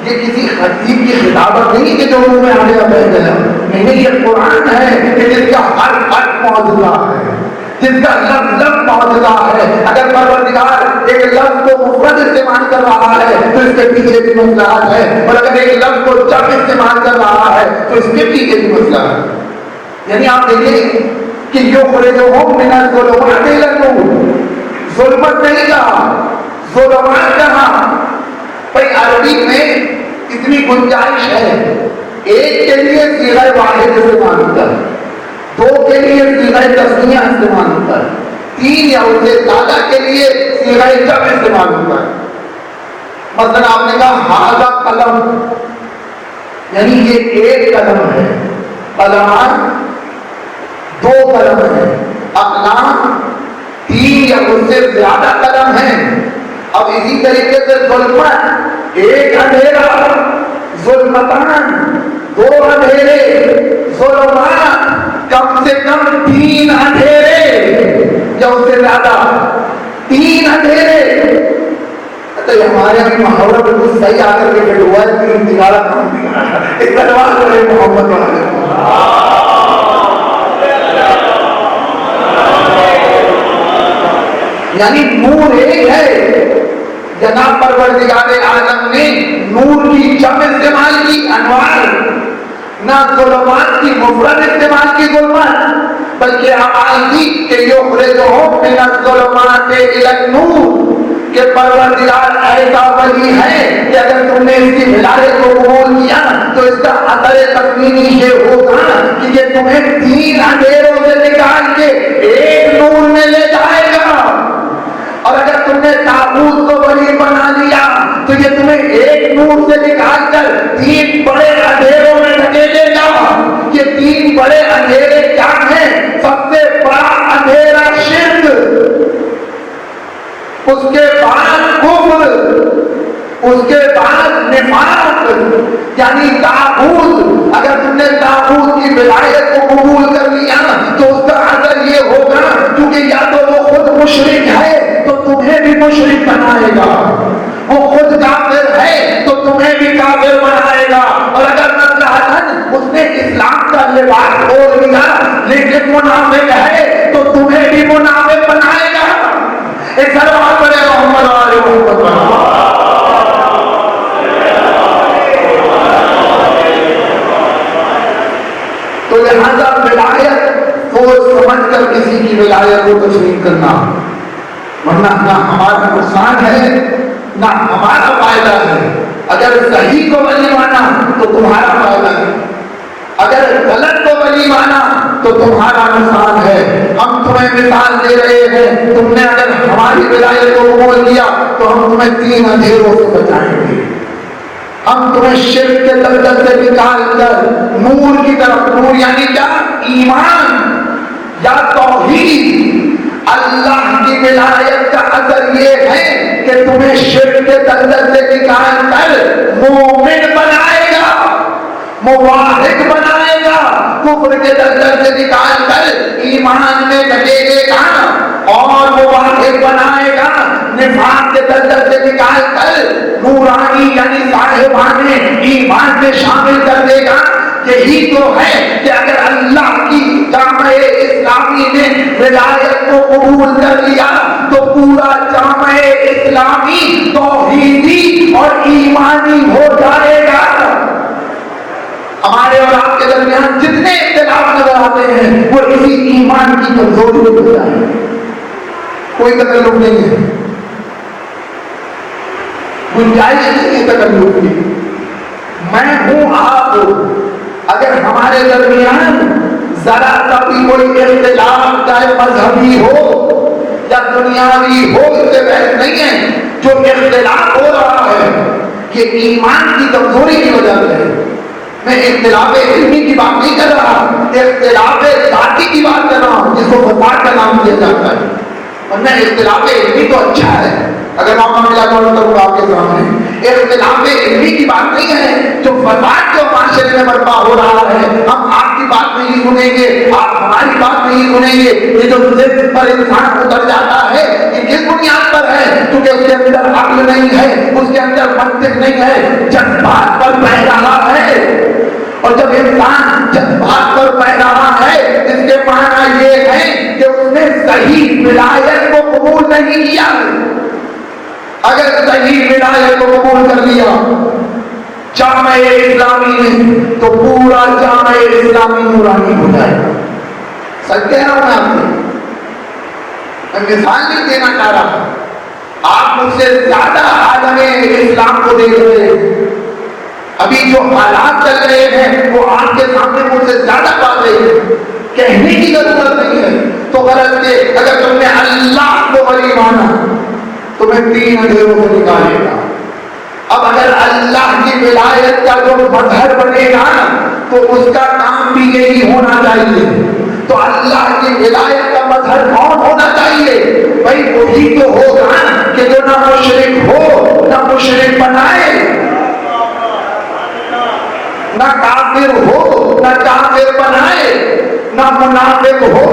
یہ کسی خطیب کی خطابت نہیں کہ جو منہ میں آ گیا بہہ گیا، نہیں، یہ قرآن ہے کہ جس کا ہر حرف معجزہ ہے، جس کا لفظ لفظ معجزہ ہے۔ اگر پروردگار ایک لفظ کو مفرد استعمال کر رہا ہے تو اس کے پیچھے بھی مصلحت ہے، اور اگر ایک لفظ کو جمع استعمال کر رہا ہے تو اس کے پیچھے بھی مصلحت ہے۔ یعنی آپ دیکھیں کہ یخرجہم من الظلمات الی النور، ظلمت نہیں کہا، ظلمات کہا۔ بھائی عربی میں اتنی گنجائش ہے، ایک کے لیے صیغہ واحد استعمال ہوتا ہے، دو کے لیے صیغہ تثنیہ استعمال ہوتا ہے، تین یا اس سے زیادہ کے لیے صیغہ جمع استعمال ہوتا ہے۔ مثلا آپ نے کہا ھذا قلم، یعنی یہ ایک قلم ہے، قلمان دو قلم ہے، اقلام تین یا اس سے زیادہ قلم ہیں۔ اب اسی طریقے سے ظلمت ایک اندھیرا، ظلمتان دو اندھیرے، ظلمات کم سے کم تین اندھیرے یا اس سے زیادہ، تین اندھیرے۔ تو ہمارے یہاں محاورہ بالکل صحیح آ کر کے بیٹھ ہوا ہے، تین تمہارا کام دیا، اس طرح سے محمد والے یعنی نور ایک ہے۔ جناب پروردگار عالم نے نور کی جمع استعمال کی، انوار، نہ ظلمات کی مفرد استعمال کی ظلمات، بلکہ آواز دی کہ یخرجہم من الظلمات الی النور، کہ پروردگار ایسا ولی ہے کہ اگر تم نے اس کی ولایت کو قبول کیا تو اس کا اثر تکمیلی یہ ہوگا کہ یہ تمہیں 3 اندھیروں سے نکال کے ایک نور میں لے جائے گا. اور اگر تم نے طاغوت کو ولی بنا لیا تو یہ تمہیں ایک نور سے نکال کر 3 بڑے اندھیروں میں دھکیلے گا. یہ 3 بڑے اندھیرے کیا ہیں؟ سب سے بڑا اندھیرا شرک، اس کے بعد کفر، اس کے بعد نفاق یعنی طاغوت. اگر تم نے طاغوت کی ولایت کو قبول کر لیا تو اس کا اثر یہ ہوگا کیونکہ یا تو وہ خود مشرک ہے تو تمہیں بھی مشرک بنائے گا، وہ خود کافر ہے تو تمہیں بھی کافر بنائے گا. اور اگر مثلاً اس نے اسلام کا لباس کھول لیا لیکن منافق ہے تو تمہیں بھی منافق بنائے گا. ایک سلوات پڑھے محمد علیہ محمد. تو لہذا ولایت سوچ سمجھ کر کسی کی ولایت کو تسلیم کرنا، ورنہ نہ ہمارا نقصان ہے نہ ہمارا فائدہ ہے. اگر صحیح کو ولی مانا تو تمہارا فائدہ ہے، اگر غلط کو ولی مانا تو تمہارا نقصان ہے. ہم تمہیں مثال دے رہے ہیں، تم نے اگر ہماری ولایت کو قبول کیا تو ہم تمہیں 3 اندھیروں سے بچائیں گے. ہم تمہیں شرک کے دلدل سے نکال کر نور کی طرف، نور یعنی کیا؟ ایمان یا توحید. اللہ کی ولایت کا اثر یہ ہے کہ تمہیں شرک کے دلدل سے نکال کر مومن بنائے گا، موحد بنائے گا. کفر کے دلدل سے نکال کر ایمان میں ڈھکیلے گا اور موحد بنائے گا. نفاق کے دلدل سے نکال کر نورانی یعنی صاحبان ایمان میں شامل کر دے گا. یہی تو ہے کہ اگر اللہ کی جامع اسلامی نے ولایت کو قبول کر لیا تو پورا جامع اسلامی توحیدی اور ایمانی ہو جائے گا. ہمارے اور آپ کے درمیان جتنے اختلاف نظر آتے ہیں وہ اسی ایمان کی کمزوری کی وجہ ہے. کوئی تکلف نہیں ہے، گنجائش نہیں ہے تکلف کی. میں ہوں آپ، اگر ہمارے درمیان ذرا سا بھی کوئی اختلاف چاہے مذہبی ہو یا دنیاوی ہو، اس سے بحث نہیں ہے. جو اختلاف ہو رہا ہے یہ ایمان کی کمزوری کی وجہ سے ہے. میں اختلاف علمی کی بات نہیں کر رہا، اختلاف ذاتی کی بات کر رہا ہوں جس کو فساد کا نام دیا جاتا ہے. ورنہ اختلاف علمی تو اچھا ہے، اگر موقع ملا تو آپ کے سامنے اختلاف علمی کی بات نہیں ہے. جو فساد جو معاشرے میں برپا ہو رہا ہے ہم آپ کی بات نہیں سنیں گے، آپ ہماری بات نہیں سنیں گے. یہ جو ضد پر انسان اتر جاتا ہے یہ کس بنیاد پر ہے؟ کیونکہ اس کے اندر عقل نہیں ہے، اس کے اندر منطق نہیں ہے، جذبات پر بہ رہا ہے. اور جب انسان جذبات پر بہ رہا ہے اس کے معنی یہ ہے کہ اس نے صحیح ولایت کو قبول نہیں کیا. اگر صحیح ولایت کو قبول کر لیا جامع اسلامی نے تو پورا جامع اسلامی نورانی ہو جائے گا. سچ کہہ رہا ہوں میں آپ سے، میں مثال نہیں دینا چاہ رہا. آپ مجھ سے زیادہ عالم اسلام کو دیکھ رہے ہیں. ابھی جو حالات چل رہے ہیں وہ آپ کے سامنے مجھ سے زیادہ واضح ہے، کہنے کی ضرورت نہیں ہے. تو غرض کہ اگر تم نے اللہ کو ولی مانا تمہیں 3 اندھیروں سے نکالے گا. اب اگر اللہ کی ولایت کا جو مظہر بنے گا تو اس کا کام بھی یہی ہونا چاہیے. تو اللہ کی ولایت کا مظہر کون ہونا چاہیے؟ بھائی وہی تو ہوگا کہ جو نہ مشرک ہو نہ مشرک بنائے، نہ کافر ہو نہ کافر بنائے، نہ منافق ہو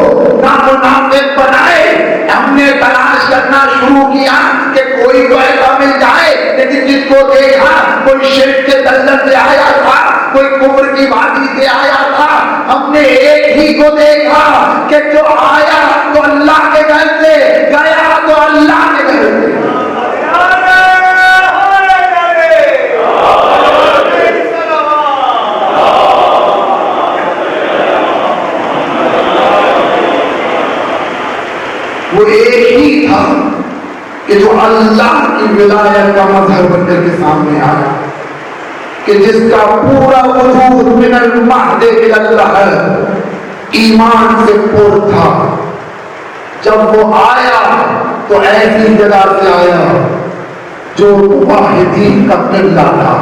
نہ منافق بنائے. ہم نے تلاش کرنا شروع کیا کہ کوئی تو ایسا مل جائے، لیکن جس کو دیکھا کوئی شرک کے دلدل سے آیا تھا، کوئی کفر کی وادی سے آیا تھا. ہم نے ایک ہی کو دیکھا کہ جو آیا تو اللہ کے گھر سے، گیا تو اللہ کے گھر سے. وہ ایک ہی تھا کہ جو اللہ کی ولایت کا مظہر بن کر کے سامنے آیا، کہ جس کا پورا وجود من المہد الی اللحد ایمان سے پر تھا، جب وہ آیا تو ایسی جگہ سے آیا جو موحدین کا قبلہ تھا،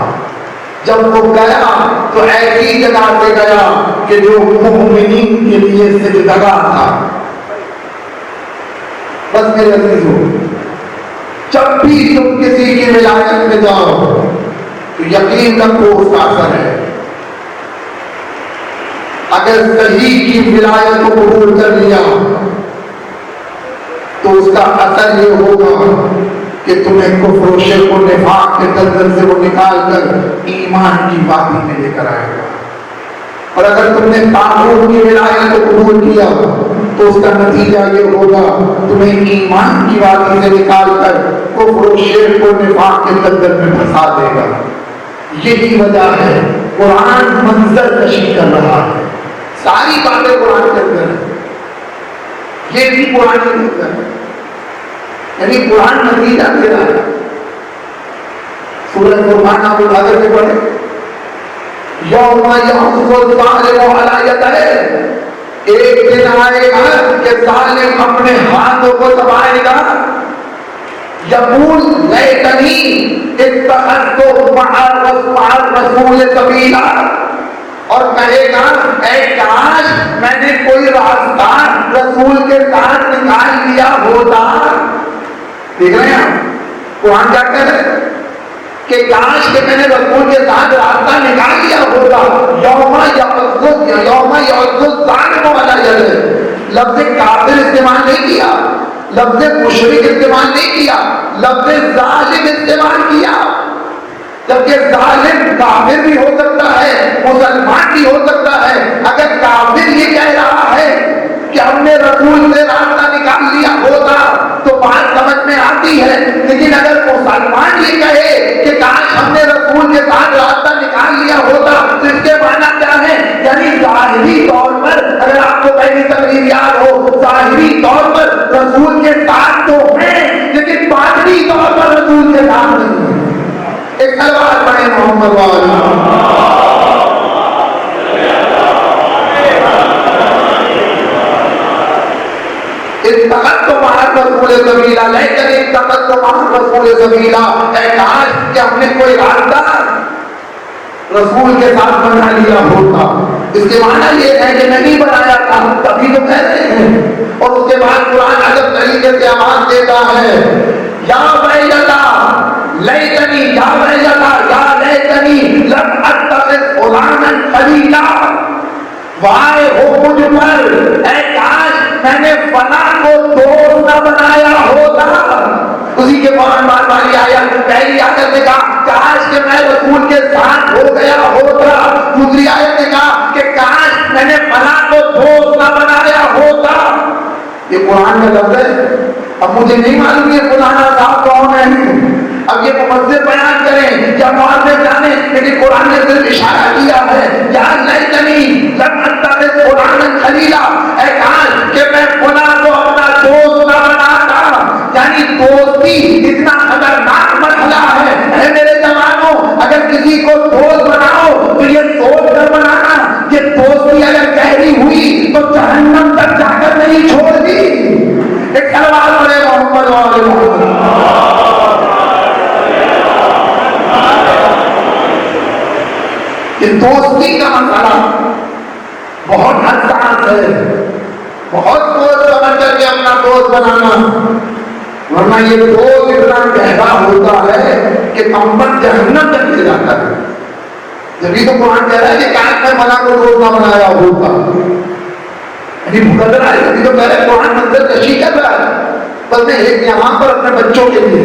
جب وہ گیا تو ایسی جگہ سے گیا کہ جو مومنین کے لیے سجدگاہ تھا۔ بس میرے عزیزو، جب بھی تم کسی کی ولایت میں جاؤ تو یقین رکھو اس کا اثر ہے۔ اگر صحیح کی ولایت کو قبول کر لیا تو اس کا اثر یہ ہوگا کہ تمہیں کفر و شرک و نفاق کے دلدل سے وہ نکال کر ایمان کی وادی میں لے کر آئے گا۔ اور اگر تم نے طاغوت کی ولایت کو قبول کیا تو اس کا نتیجہ یہ ہوگا تمہیں ایمان کی وادی سے نکال کر کفر و شرک و نفاق کے دلدل میں پھنسا دے گا۔ یہی وجہ ہے قرآن منظر کشی کر رہا ہے، ساری باتیں قرآن کے اندر ہیں، یہ بھی قرآن کے اندر ہے، یعنی قرآن نتیجہ دے رہا ہے۔ سورہ فرقان آپ اٹھا کے پڑھیں، یوم یعض الظالم علی یدیہ، ایک دن آئے گا کہ ظالم اپنے ہاتھوں کو دبائے گا، یقول لیتنی اتخذت مع الرسول سبیلا، اور کہے گا اے کاش میں نے کوئی راستہ رسول کے ساتھ نکال لیا ہوتا۔ دیکھ رہے ہیں قرآن کیا کہہ رہے کہ کاش کہ میں نے رسول کے ساتھ راستہ نکال لیا ہوتا۔ یوم یعض الظالم علی یدیہ، لفظ کافر استعمال نہیں کیا، لفظ مشرک استعمال نہیں کیا، لفظ ظالم استعمال کیا، جبکہ ظالم کافر بھی ہو سکتا ہے، مسلمان بھی ہو سکتا ہے۔ اگر کافر یہ کہہ رہا ہے کہ ہم نے رسول سے راستہ نکال لیا ہوتا تو بات سمجھ میں آتی ہے، لیکن اگر مسلمان یہ کہے کہ کاش ہم نے رسول کے ساتھ راستہ نکال لیا ہوتا تو اس کے معنی کیا ہے؟ یعنی ظاہری طور پر، اگر آپ کو پہلی تقریر یاد ہو، ظاہری طور پر رسول کے ساتھ تو ہیں لیکن باطنی طور پر رسول کے ساتھ نہیں ہیں۔ ایک سلوات پڑھیں محمد والا۔ اتخذت مع الرسول سبیلا، لیکن اتخذت مع الرسول سبیلا، اے کاش کہ ہم نے کوئی راستہ رسول کے ساتھ بنا لیا ہوتا۔ اس کے معنی یہ ہے کہ نہیں بنایا تھا، تبھی تو کہہ رہے ہیں۔ اور اس کے بعد قرآن عجب طریقے سے آواز دیتا ہے، یا ویلتا لیتنی، یا ویلتا، یا لیتنی لم اتخذ فلانا خلیلا، وائے ہو مجھ پر، اے کاش میں نے فلاں کو دوست نہ بنایا ہوتا۔ اسی کے فوراً بعد والی آیت، پہلی آیت نے کہا کاش کہ میں رسول کے ساتھ ہو گیا ہوتا، دوسری آیت نے کہا کہ کاش میں نے فلاں کو دوست نہ بنایا ہوتا۔ یہ قرآن کا لفظ ہے۔ اب مجھے نہیں معلوم یہ فلانا صاحب کون ہے، اب یہ مفسر بیان کریں یا معلم جانے، لیکن قرآن نے صرف اشارہ کیا ہے، یا لیتنی لم اتخذ فلانا خلیلا، اے کاش کہ میں فلاں کو اپنا دوست نہ بناتا۔ یعنی دوستی اتنا خطرناک مرحلہ ہے، اے میرے جوانوں، اگر کسی کو دوست بناؤ تو یہ سوچ کر بنانا کہ دوستی اگر گہری ہوئی تو جہنم تک جا کر نہیں چھوڑتی۔ ایک سلوات پڑھے محمد والے محمد۔ یہ دوستی کا مسئلہ بہت حساس ہے، بہت سوچ سمجھ کر کے اپنا دوست بنانا، ورنہ یہ دوست اتنا گہرا ہوتا ہے کہ کمبن جہنم تک لے جاتا ہے۔ جبھی تو قرآن کہہ رہا ہے کہ کاش میں فلاں کو دوست نہ بنایا ہوتا، یعنی مقدر ہے، جبھی تو کہہ رہا ہے قرآن منظر کشی کر رہا ہے۔ بس میں ایک یہاں پر اپنے بچوں کے لیے،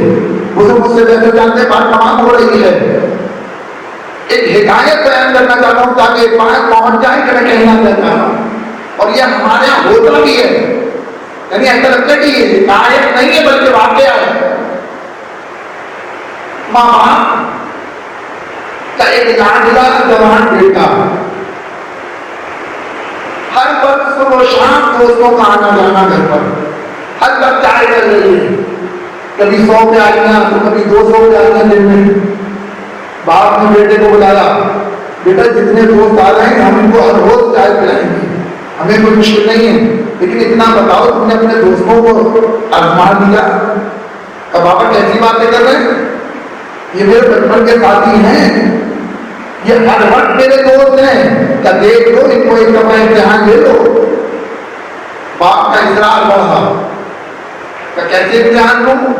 بزرگ مجھ سے ویسے جانتے ہیں بات تمام ہو رہی ہے، ایک حکایت بیان کرنا چاہتا ہوں تاکہ بات پہنچ جائے کہ میں کہنا چاہتا ہوں، اور یہ ہمارے یہاں ہوتا بھی ہے، یعنی ایسا لگتا ہے کہ یہ حکایت نہیں ہے بلکہ واقعہ ہے۔ ماں باپ کا ایک لاڈلا جوان بیٹا ہر وقت صبح و شام دوستوں کا آنا جانا گھر پر، ہر وقت چائے چل رہی ہے، کبھی 100 پیالیاں تو کبھی 200 پیالیاں دن میں. باپ نے بیٹے کو بلایا, بیٹا جتنے دوست آ رہے ہیں ہم ان کو ہر روز چائے پلائیں گے, ہمیں کوئی مشکل نہیں ہے, لیکن اتنا بتاؤ تم نے اپنے دوستوں کو آزما دیا؟ اب بابا کیسی باتیں کر رہے ہیں, یہ میرے بچپن کے ساتھی ہیں, یہ ہر وقت میرے دوست ہیں, کیا دیکھ لو ان کو ایک دفعہ امتحان دے لو. باپ کا اصرار بڑھا, کیسے امتحان لوں؟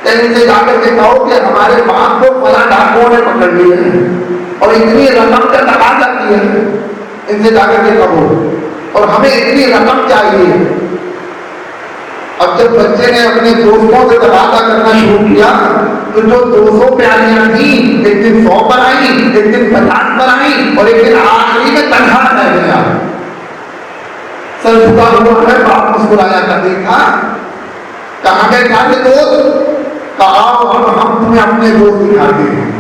کہیں سے جا کر کے کہو کہ ہمارے باپ کو فلاں ڈاکوؤں نے پکڑ لیا ہے اور اتنی رقم کا تقاضا کیا ہے, ان سے جا کر کے کہو, اور ہمیں اتنی رقم چاہیے. اب جب بچے نے اپنے دوستوں سے تقاضا کرنا شروع کیا تو جو 200 پیالیاں تھیں ایک دن 100 پر آئیں, ایک دن 50 پر آئیں, اور ایک دن آخری میں تنہا رہ گیا. سر جھکا ہوا ہے, باپ مسکرایا کر دیکھا, کہاں گئے سارے دوست؟ کہا ہم تمہیں اپنے دوست دکھاتے ہیں,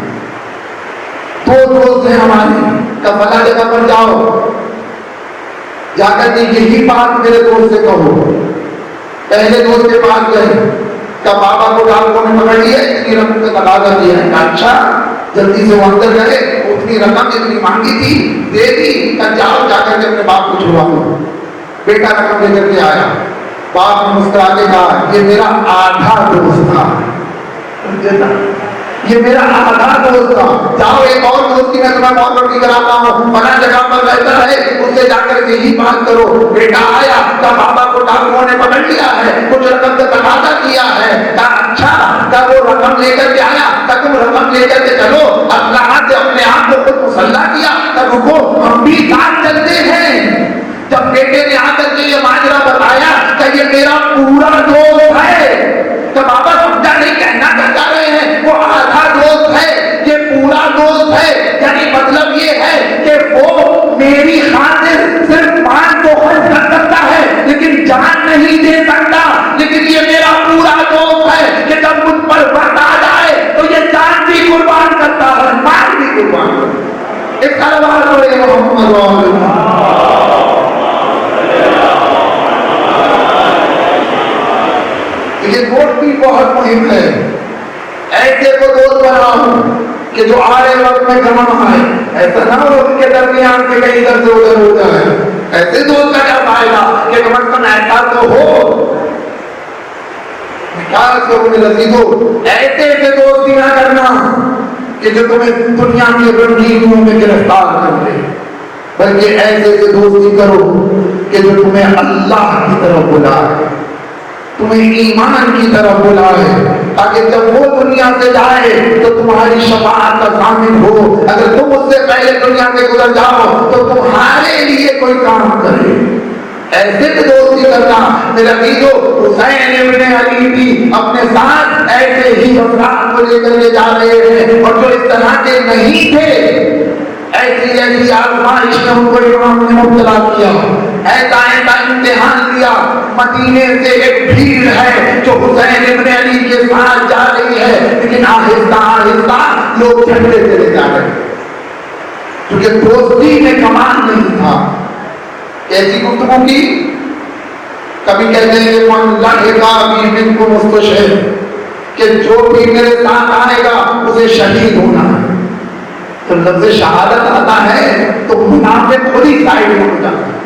2 دوست ہیں ہمارے, کہ فلاں جگہ پر جاؤ, جا کر کے یہی بات میرے دوست سے کہو. پہلے دوست کے پاس گئے, کہ بابا کو ڈاکوؤں نے پکڑ لیا, اتنی رقم کا تقاضا دیا ہے. اچھا, جلدی سے وہ اندر گئے, اتنی رقم جتنی مانگی تھی دے دی, کہ جاؤ جا کر کے اپنے باپ کو چھڑوا دو. بیٹا رقم لے کر کے آیا, باپ نے مسکرا کے کہا یہ میرا آدھا دوست تھا, یہ میرا آدھا دوست تھا, جاؤ ایک اور دوست کی میں تمہیں موقع کراتا ہوں, فلاں جگہ پر رہتا ہے, اس سے جا کر کے یہی بات کرو. بیٹا آیا, کہ بابا کو ڈاکوؤں نے پکڑ لیا ہے, کچھ رقم کا تقاضا کیا ہے. اچھا, کہ وہ رقم لے کر کے آیا, کہ تم رقم لے کر کے چلو. اللہ سے اپنے آپ کو خود مسلح کیا, کہ رکو ہم بھی ساتھ چلتے ہیں. جب بیٹے نے آ کر کے یہ ماجرا بتایا کہ یہ میرا پورا دوست ہے, تو بابا سمجھا نہیں کہنا کیا چاہ رہے ہیں, وہ آدھا دوست ہے, یہ پورا دوست ہے. یعنی مطلب یہ ہے کہ وہ میری خاطر صرف مان کو خرچ کر سکتا ہے لیکن جان نہیں دے سکتا, لیکن یہ میرا پورا دوست ہے کہ جب مجھ پر وقت آ جائے تو یہ جان بھی قربان کرتا ہے, مان بھی قربان کرتا ہے. ایک کلمہ پڑھے محمد یہ دوست بھی بہت مہم ہے. ایسے کو دوست بناؤ کہ جو آ رہے وقت میں کام آئے, ایسا نہ ہو ان کے درمیان سے کہیں ادھر سے ادھر ہو جائے. ایسے دوست کا کیا فائدہ کہ کم از کم ایسا تو ہو. ایسے ایسے دوستی نہ کرنا کہ جو تمہیں دنیا کی رنگینیوں میں گرفتار کر دے, بلکہ ایسے ایسے دوستی کرو کہ جو تمہیں اللہ کی طرف بلائے, تمہیں ایمان کی طرف بلائے, تاکہ جب وہ دنیا سے جائے تو تمہاری شفاعت کا ضامن ہو. اگر تم اس سے پہلے دنیا سے گزر جاؤ تو تمہارے لیے کوئی کام کرے. ایسے بھی دوستی کرنا. میرا عزیزو, حسین ابن علی بھی اپنے ساتھ ایسے ہی افراد کو لے کر کے جا رہے ہیں, اور جو اس طرح کے نہیں تھے, ایسی ایسی آزمائش میں ان کو امام نے مبتلا کیا, ایسا ایسا امتحان دیا. مدینے سے ایک بھیڑ ہے جو حسین ابن علی کے ساتھ جا رہی ہے, لیکن آہستہ آہستہ لوگ جھگڑے چلے جا رہے ہیں, کیونکہ دوستی میں کمال نہیں تھا. ایسی گفتگو کی, کبھی کہتے ہیں کہ من لحقا بی منکم مستشہد, کہ جو بھی میرے ساتھ آئے گا اسے شہید ہونا ہے. تو لفظ شہادت آتا ہے تو منافق خود ہی سائڈ میں ہو جاتا ہے.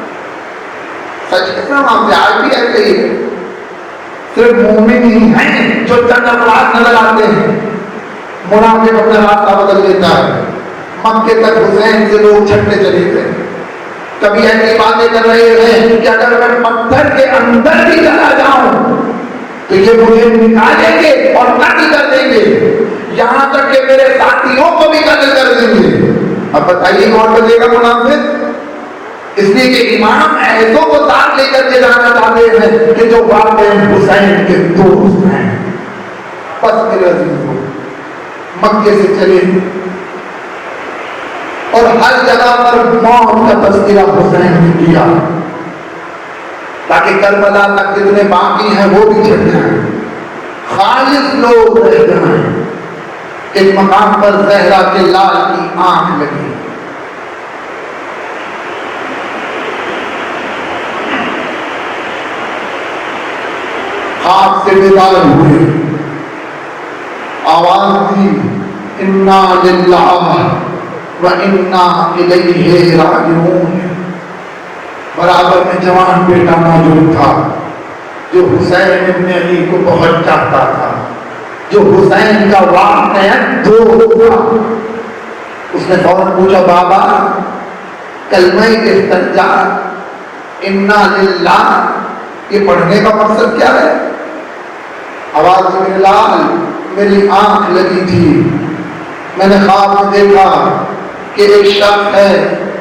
سچ کہتا ہوں آپ سے, آج بھی ایسے ہی ہے. صرف مومن ہی ہیں جو چند افراد نظر آتے ہیں, منافق اپنا راستہ بدل دیتا ہے. مکے تک حسین سے لوگ چھٹے چلے گئے. کبھی ایسی باتیں کر رہے ہیں کہ اگر میں پتھر کے اندر بھی چلا جاؤں تو یہ مجھے نکالیں گے اور قتل کر دیں گے, یہاں تک کہ میرے ساتھیوں کو بھی قتل کر دیں گے. اب بتائیے کون بچے گا منافق؟ اس لیے کہ امام ایسوں کو ساتھ لے کر کے جانا چاہتے ہیں کہ جو واقع حسین کے دوست ہیں. بس میرے عزیزوں, مکے سے چلے اور ہر جگہ پر موت کا تذکرہ حسین نے کیا, تاکہ کربلا تک جتنے باقی ہیں وہ بھی چل جائیں, خالص لوگ رہ جائیں. ایک مقام پر زہرا کے لال کی آنکھ لگی. خواب سے بیدار ہوئے, آواز دی انا للہ و انا الیہ راجعون۔ برابر میں جوان بیٹا موجود تھا جو حسین ابن علی کو بہت چاہتا تھا، جو حسین کا واقعہ دو تھا۔ اس نے فوراً پوچھا بابا کلمہ استنجا انا للہ یہ پڑھنے کا مقصد کیا ہے؟ آواز میرے لال میری آنکھ لگی تھی، میں نے خواب میں دیکھا کہ ایک شخص ہے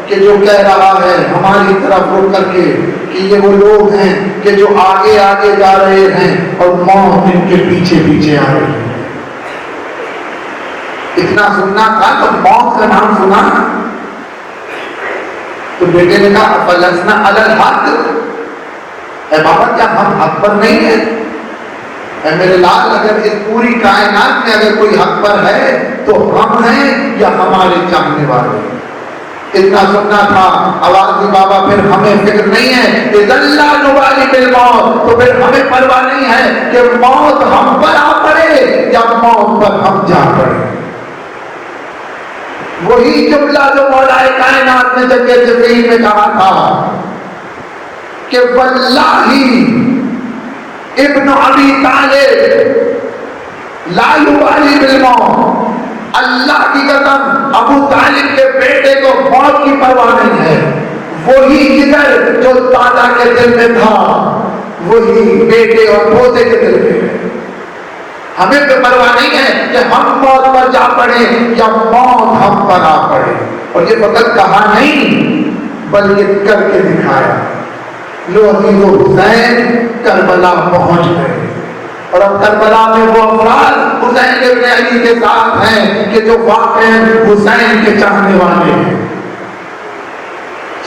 کہ جو کہہ رہا ہے ہماری طرف رک کر کے کہ یہ وہ لوگ ہیں کہ جو آگے آگے جا رہے ہیں اور موت ان کے پیچھے پیچھے آ رہی ہے۔ اتنا سننا تھا تو موت کا نام سنا تو بیٹے نے کہا فلسنا علی الحق، اے بابا کیا ہم حق پر نہیں ہیں؟ اے میرے لال اگر اس پوری کائنات میں اگر کوئی حق پر ہے تو ہم ہیں یا ہمارے چاہنے والے؟ اتنا سننا تھا۔ آواز دی بابا پھر ہمیں فکر نہیں ہے اذا لا نبالی بالموت، تو پھر ہمیں پرواہ نہیں ہے کہ موت ہم پر آ پڑے یا موت پر ہم جا پڑے۔ وہی جملہ جو مولا کائنات نے جنگ جبرئیل میں کہا تھا کہ واللہ ابن ابی طالب لا یبالی بالموت، اللہ کی قسم ابو طالب کے بیٹے کو موت کی پرواہ نہیں ہے۔ وہی جگر جو دادا کے دل میں تھا وہی بیٹے اور پوتے کے دل میں ہے۔ ہمیں تو پرواہ نہیں ہے کہ ہم موت پر جا پڑے یا موت ہم پر آ پڑے۔ اور یہ فقط کہا نہیں بلکہ کر کے دکھایا۔ لو عزیز و حسین کربلا پہنچ گئے، اور اب کربلا میں وہ افراد حسین ابن علی کے ساتھ ہیں کہ جو واقعی حسین کے چاہنے والے ہیں۔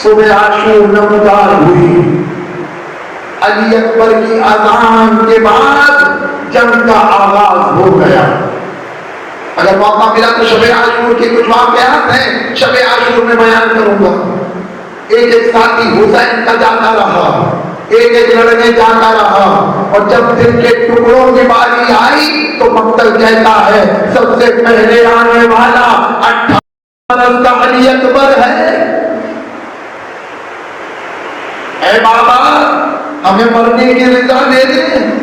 صبح عاشور نمودار ہوئی، علی اکبر کی اذان کے بعد جنگ کا آغاز ہو گیا۔ اگر موقع ملا تو شب عاشور کے کچھ واقعات ہیں شب عاشور میں بیان کروں گا۔ ایک ایک ساتھی حسین کا جاتا رہا، ایک ایک لڑنے جاتا رہا، اور جب دل کے ٹکڑوں کی باری آئی تو مقتل کہتا ہے سب سے پہلے آنے والا 18 برس کا علی اکبر ہے۔ اے بابا ہمیں مرنے کی رضا دے دیں۔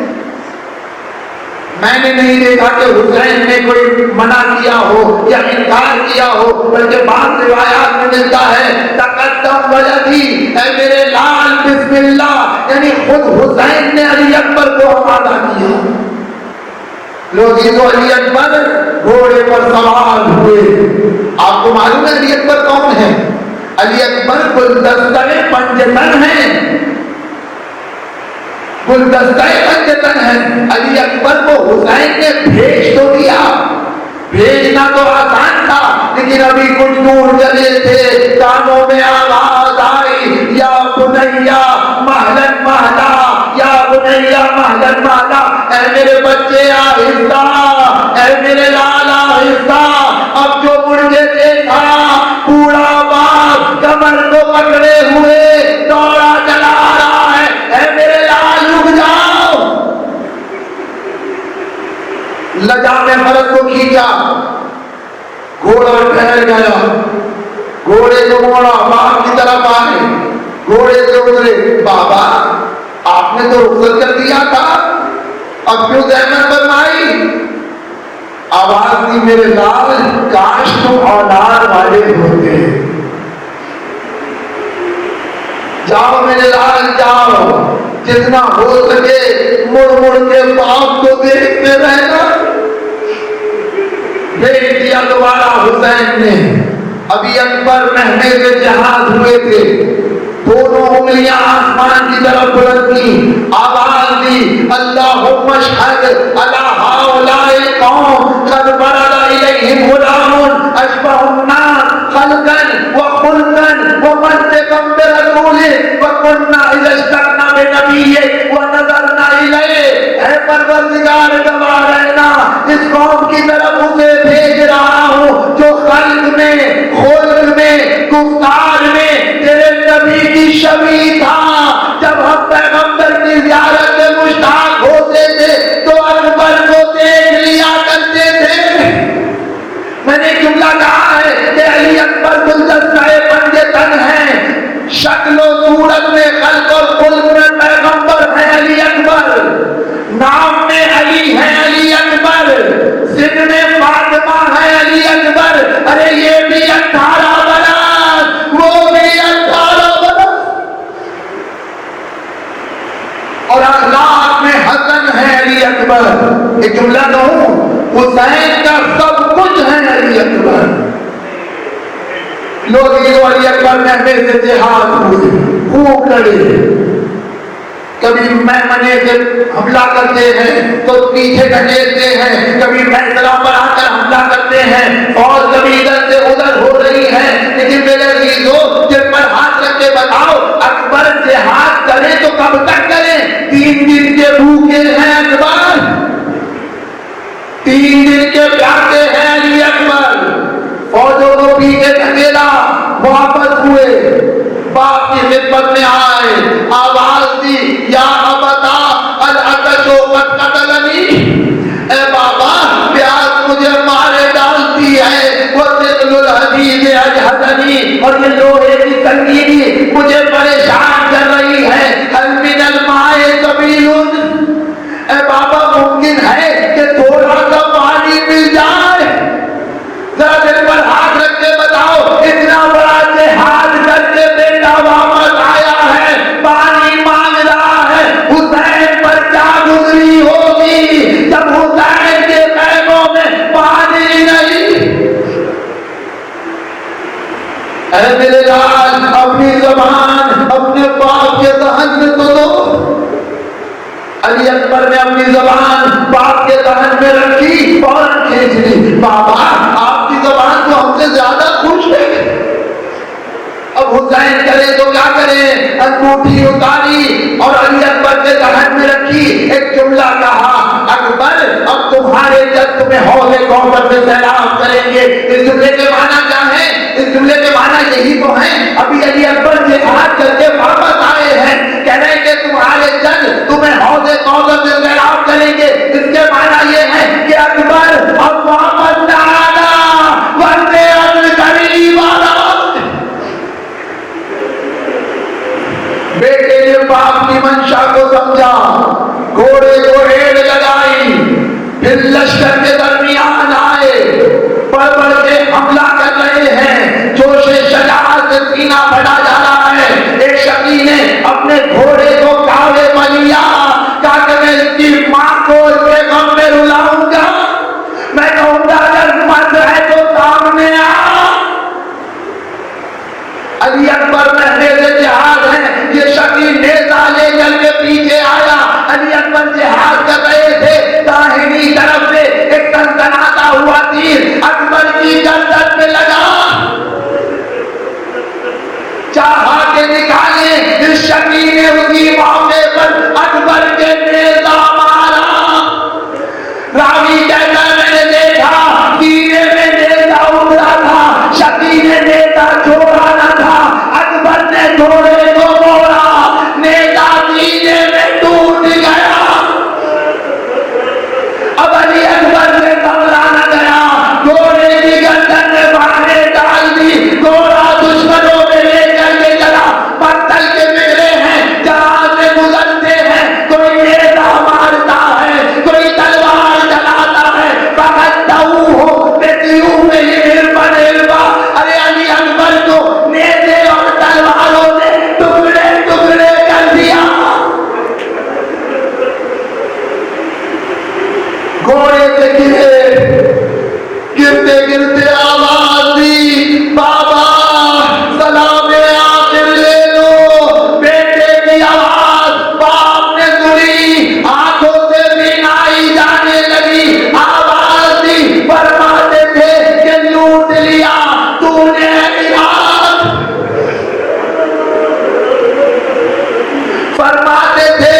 میں نے نہیں دیکھا کہ حسین نے کوئی منع کیا ہو یا انکار کیا ہو، بلکہ بعض روایات میں ملتا ہے تقدم ولدی، اے میرے لال بسم اللہ، یعنی خود حسین نے علی اکبر کو آمادہ کیا۔ لوگ علی اکبر گھوڑے پر سوار ہوئے۔ آپ کو معلوم ہے علی اکبر کون ہے؟ علی اکبر گلدستہ پنجتن ہیں، گلدستہ پنجتن ہے۔ علی اکبر کو حسین نے بھیج تو دیا، بھیجنا تو آسان تھا، لیکن ابھی کچھ دور چلے تھے، کانوں میں آواز آئی یا بنیا مہلن مہلا، یا بنیا مہلن مہلا، اے میرے بچے آہستہ، اے میرے لال آہستہ۔ اب جو مڑ کے دیکھا بوڑھا باپ کمر کو پکڑے ہوئے دوڑا چلا رہا ہے، اے میرے لال رک جاؤ۔ لجا میں فرد کو کھینچا، گھوڑا ٹھہر گیا، گھوڑے کو موڑا، باپ کی طرف آئے، گھوڑے سے اترے۔ بابا آپ نے تو رخصت کر دیا تھا، اب کیوں زحمت فرمائی؟ آواز دی میرے لال کاش تم اولاد والے ہوتے۔ جاؤ میرے لال جاؤ، جتنا ہو سکے مڑ مڑ کے باپ کو دیکھتے رہنا۔ بھیج دیا دوبارہ حسین نے۔ ابھی اکبر مہنے سے جہاد ہوئے تھے، دونوں انگلیاں آسمان کی طرف بلند کی، آواز دی اللہم اشہد علی ہؤلاء القوم قد برز الیہم غلام اشبہ الناس خلقا وخلقا ومنطقا برسولہ وکنا اذا اشتقنا بنبیہ ونظرنا الیہ۔ اے پروردگار گواہ رہنا اس قوم کی طرف اسے بھیج رہا ہوں جو خلق میں، خلق میں، گفتار میں تیرے نبی کی شبیہ تھا۔ جب ہم پیغمبر کی زیارت میں مشتاق ہوتے تھے تو اکبر کو دیکھ لیا کرتے تھے۔ اکبر، ایک جملہ کہوں، حسین کا سب کچھ ہے علی اکبر. لوگ علی اکبر میں سے جہاد ہوئے، خوب لڑے، کبھی میمنے سے حملہ کرتے ہیں تو پیچھے ڈھکیلتے ہیں، کبھی فیصلہ پر آ کر حملہ کرتے ہیں، اور کبھی ادھر سے ادھر ہو رہی ہے. لیکن میرے عزیزو، جن پر ہاتھ رکھ کے بتاؤ اکبر جہاد کرے تو کب تک کرے؟ 3 دن کے بھوکے ہیں اکبر، 3 دن کے پیاسے ہیں علی اکبر. فوجوں کو پیچھے دھکیلا، واپس ہوئے، باپ کی خدمت میں آئے، آواز دی، یا ابتا العطش قد قتلنی، اے بابا پیاس مجھے مارے ڈالتی ہے، وثقل الحدید اجہدنی، اور یہ لوہے کی تنگی مجھے پریشان کر رہی ہے. هل من الماء سبیل، اے بابا ممکن ہے کہ تھوڑا سا پانی مل جائے؟ ذرا دل پر ہاتھ رکھ کے بتاؤ، اتنا بڑا جہاد کر کے بیٹا واپس آیا ہے، پانی مانگ رہا ہے، حسین پر کیا گزری ہوگی جب حسین کے خیموں میں پانی نہیں؟ اے میرے لال، اپنی زبان اپنے باپ کے دہن میں تو دو. علی اکبر نے اپنی زبان باپ کے دہن میں رکھی، فوراً کھینچ لی. بابا آپ کی زبان تو ہم سے زیادہ خوش ہے. اب حسین کرے تو کیا کرے؟ انگوٹھی اتاری اور علی اکبر کے دہن میں رکھی، ایک جملہ کہا، اکبر اب تمہارے جد تمہیں حوض کوثر سے سیراب کریں گے. اس جملے کے معنی کیا ہے؟ اس جملے کے معنی یہی تو ہیں، ابھی علی اکبر جہاد کر کے واپس آئے ہیں، کہہ رہے ہیں کہ تمہارے جد تمہیں حوض کوثر سے سیراب کریں گے. اس کے معنی یہ ہے کہ اکبر اب واپس نہ آنا، ورنہ اب قریب آنا. بیٹے نے باپ کی منشا کو سمجھا، گھوڑے کو ریڑھ لگائی، پھر لشکر کے درمیان آئے، بڑھ بڑھ کے حملہ کر رہے ہیں، جوش شجاعت سے سینہ پھٹا جا رہا ہے. ایک شقی نے اپنے گھوڑے کو کاوے میں لیا، کہا کہ میں اس کی ماں کو اس کے غم میں رلاؤں گا، میں کہوں گا اگر مرد ہے تو سامنے آ. علی اکبر محنت جہاد ہے، یہ شقی نیزہ لے کر کے پیچھے آیا. علی اکبر جہاد کر رہے تھے، داہنی طرف سے ایک سنسناتا ہوا تیر اکبر کی گردن میں لگا، چاہا کے نکالے، اس شقی نے اسی موقع پر اکبر کے نیزہ مارا. راوی کہتا ہے میں نے دیکھا سینے میں نیزہ اترا تھا، شقی نے نیزہ چھوڑا نہ تھا، اکبر نے گھوڑے کو موڑا، نیزہ سینے میں ٹوٹ گیا. اب علی اکبر سے سنبھلا نہ گیا، گھوڑے کی گردن میں باہیں ڈال دی، گھوڑا دشمنوں میں لے کر کے چلا. پتھر کے بگڑے ہیں، جہاں سے گزرتے ہیں، کوئی نیزہ مارتا ہے، کوئی تلوار چلاتا ہے، بغداؤ ہو بیتیوں میں یہ ہربن ہربا. ارے علی اکبر کو نیزے اور تلواروں نے ٹکڑے ٹکڑے کر دیا. گھوڑے سے گرے، گرتے گرتے آواز دی، بابا سلام آخر لے لو. بیٹے کی آواز باپ نے سنی، آنکھوں سے بینائی جانے لگی، آواز دی، فرماتے تھے کہ لوٹ لیا تو نے فرماتے تھے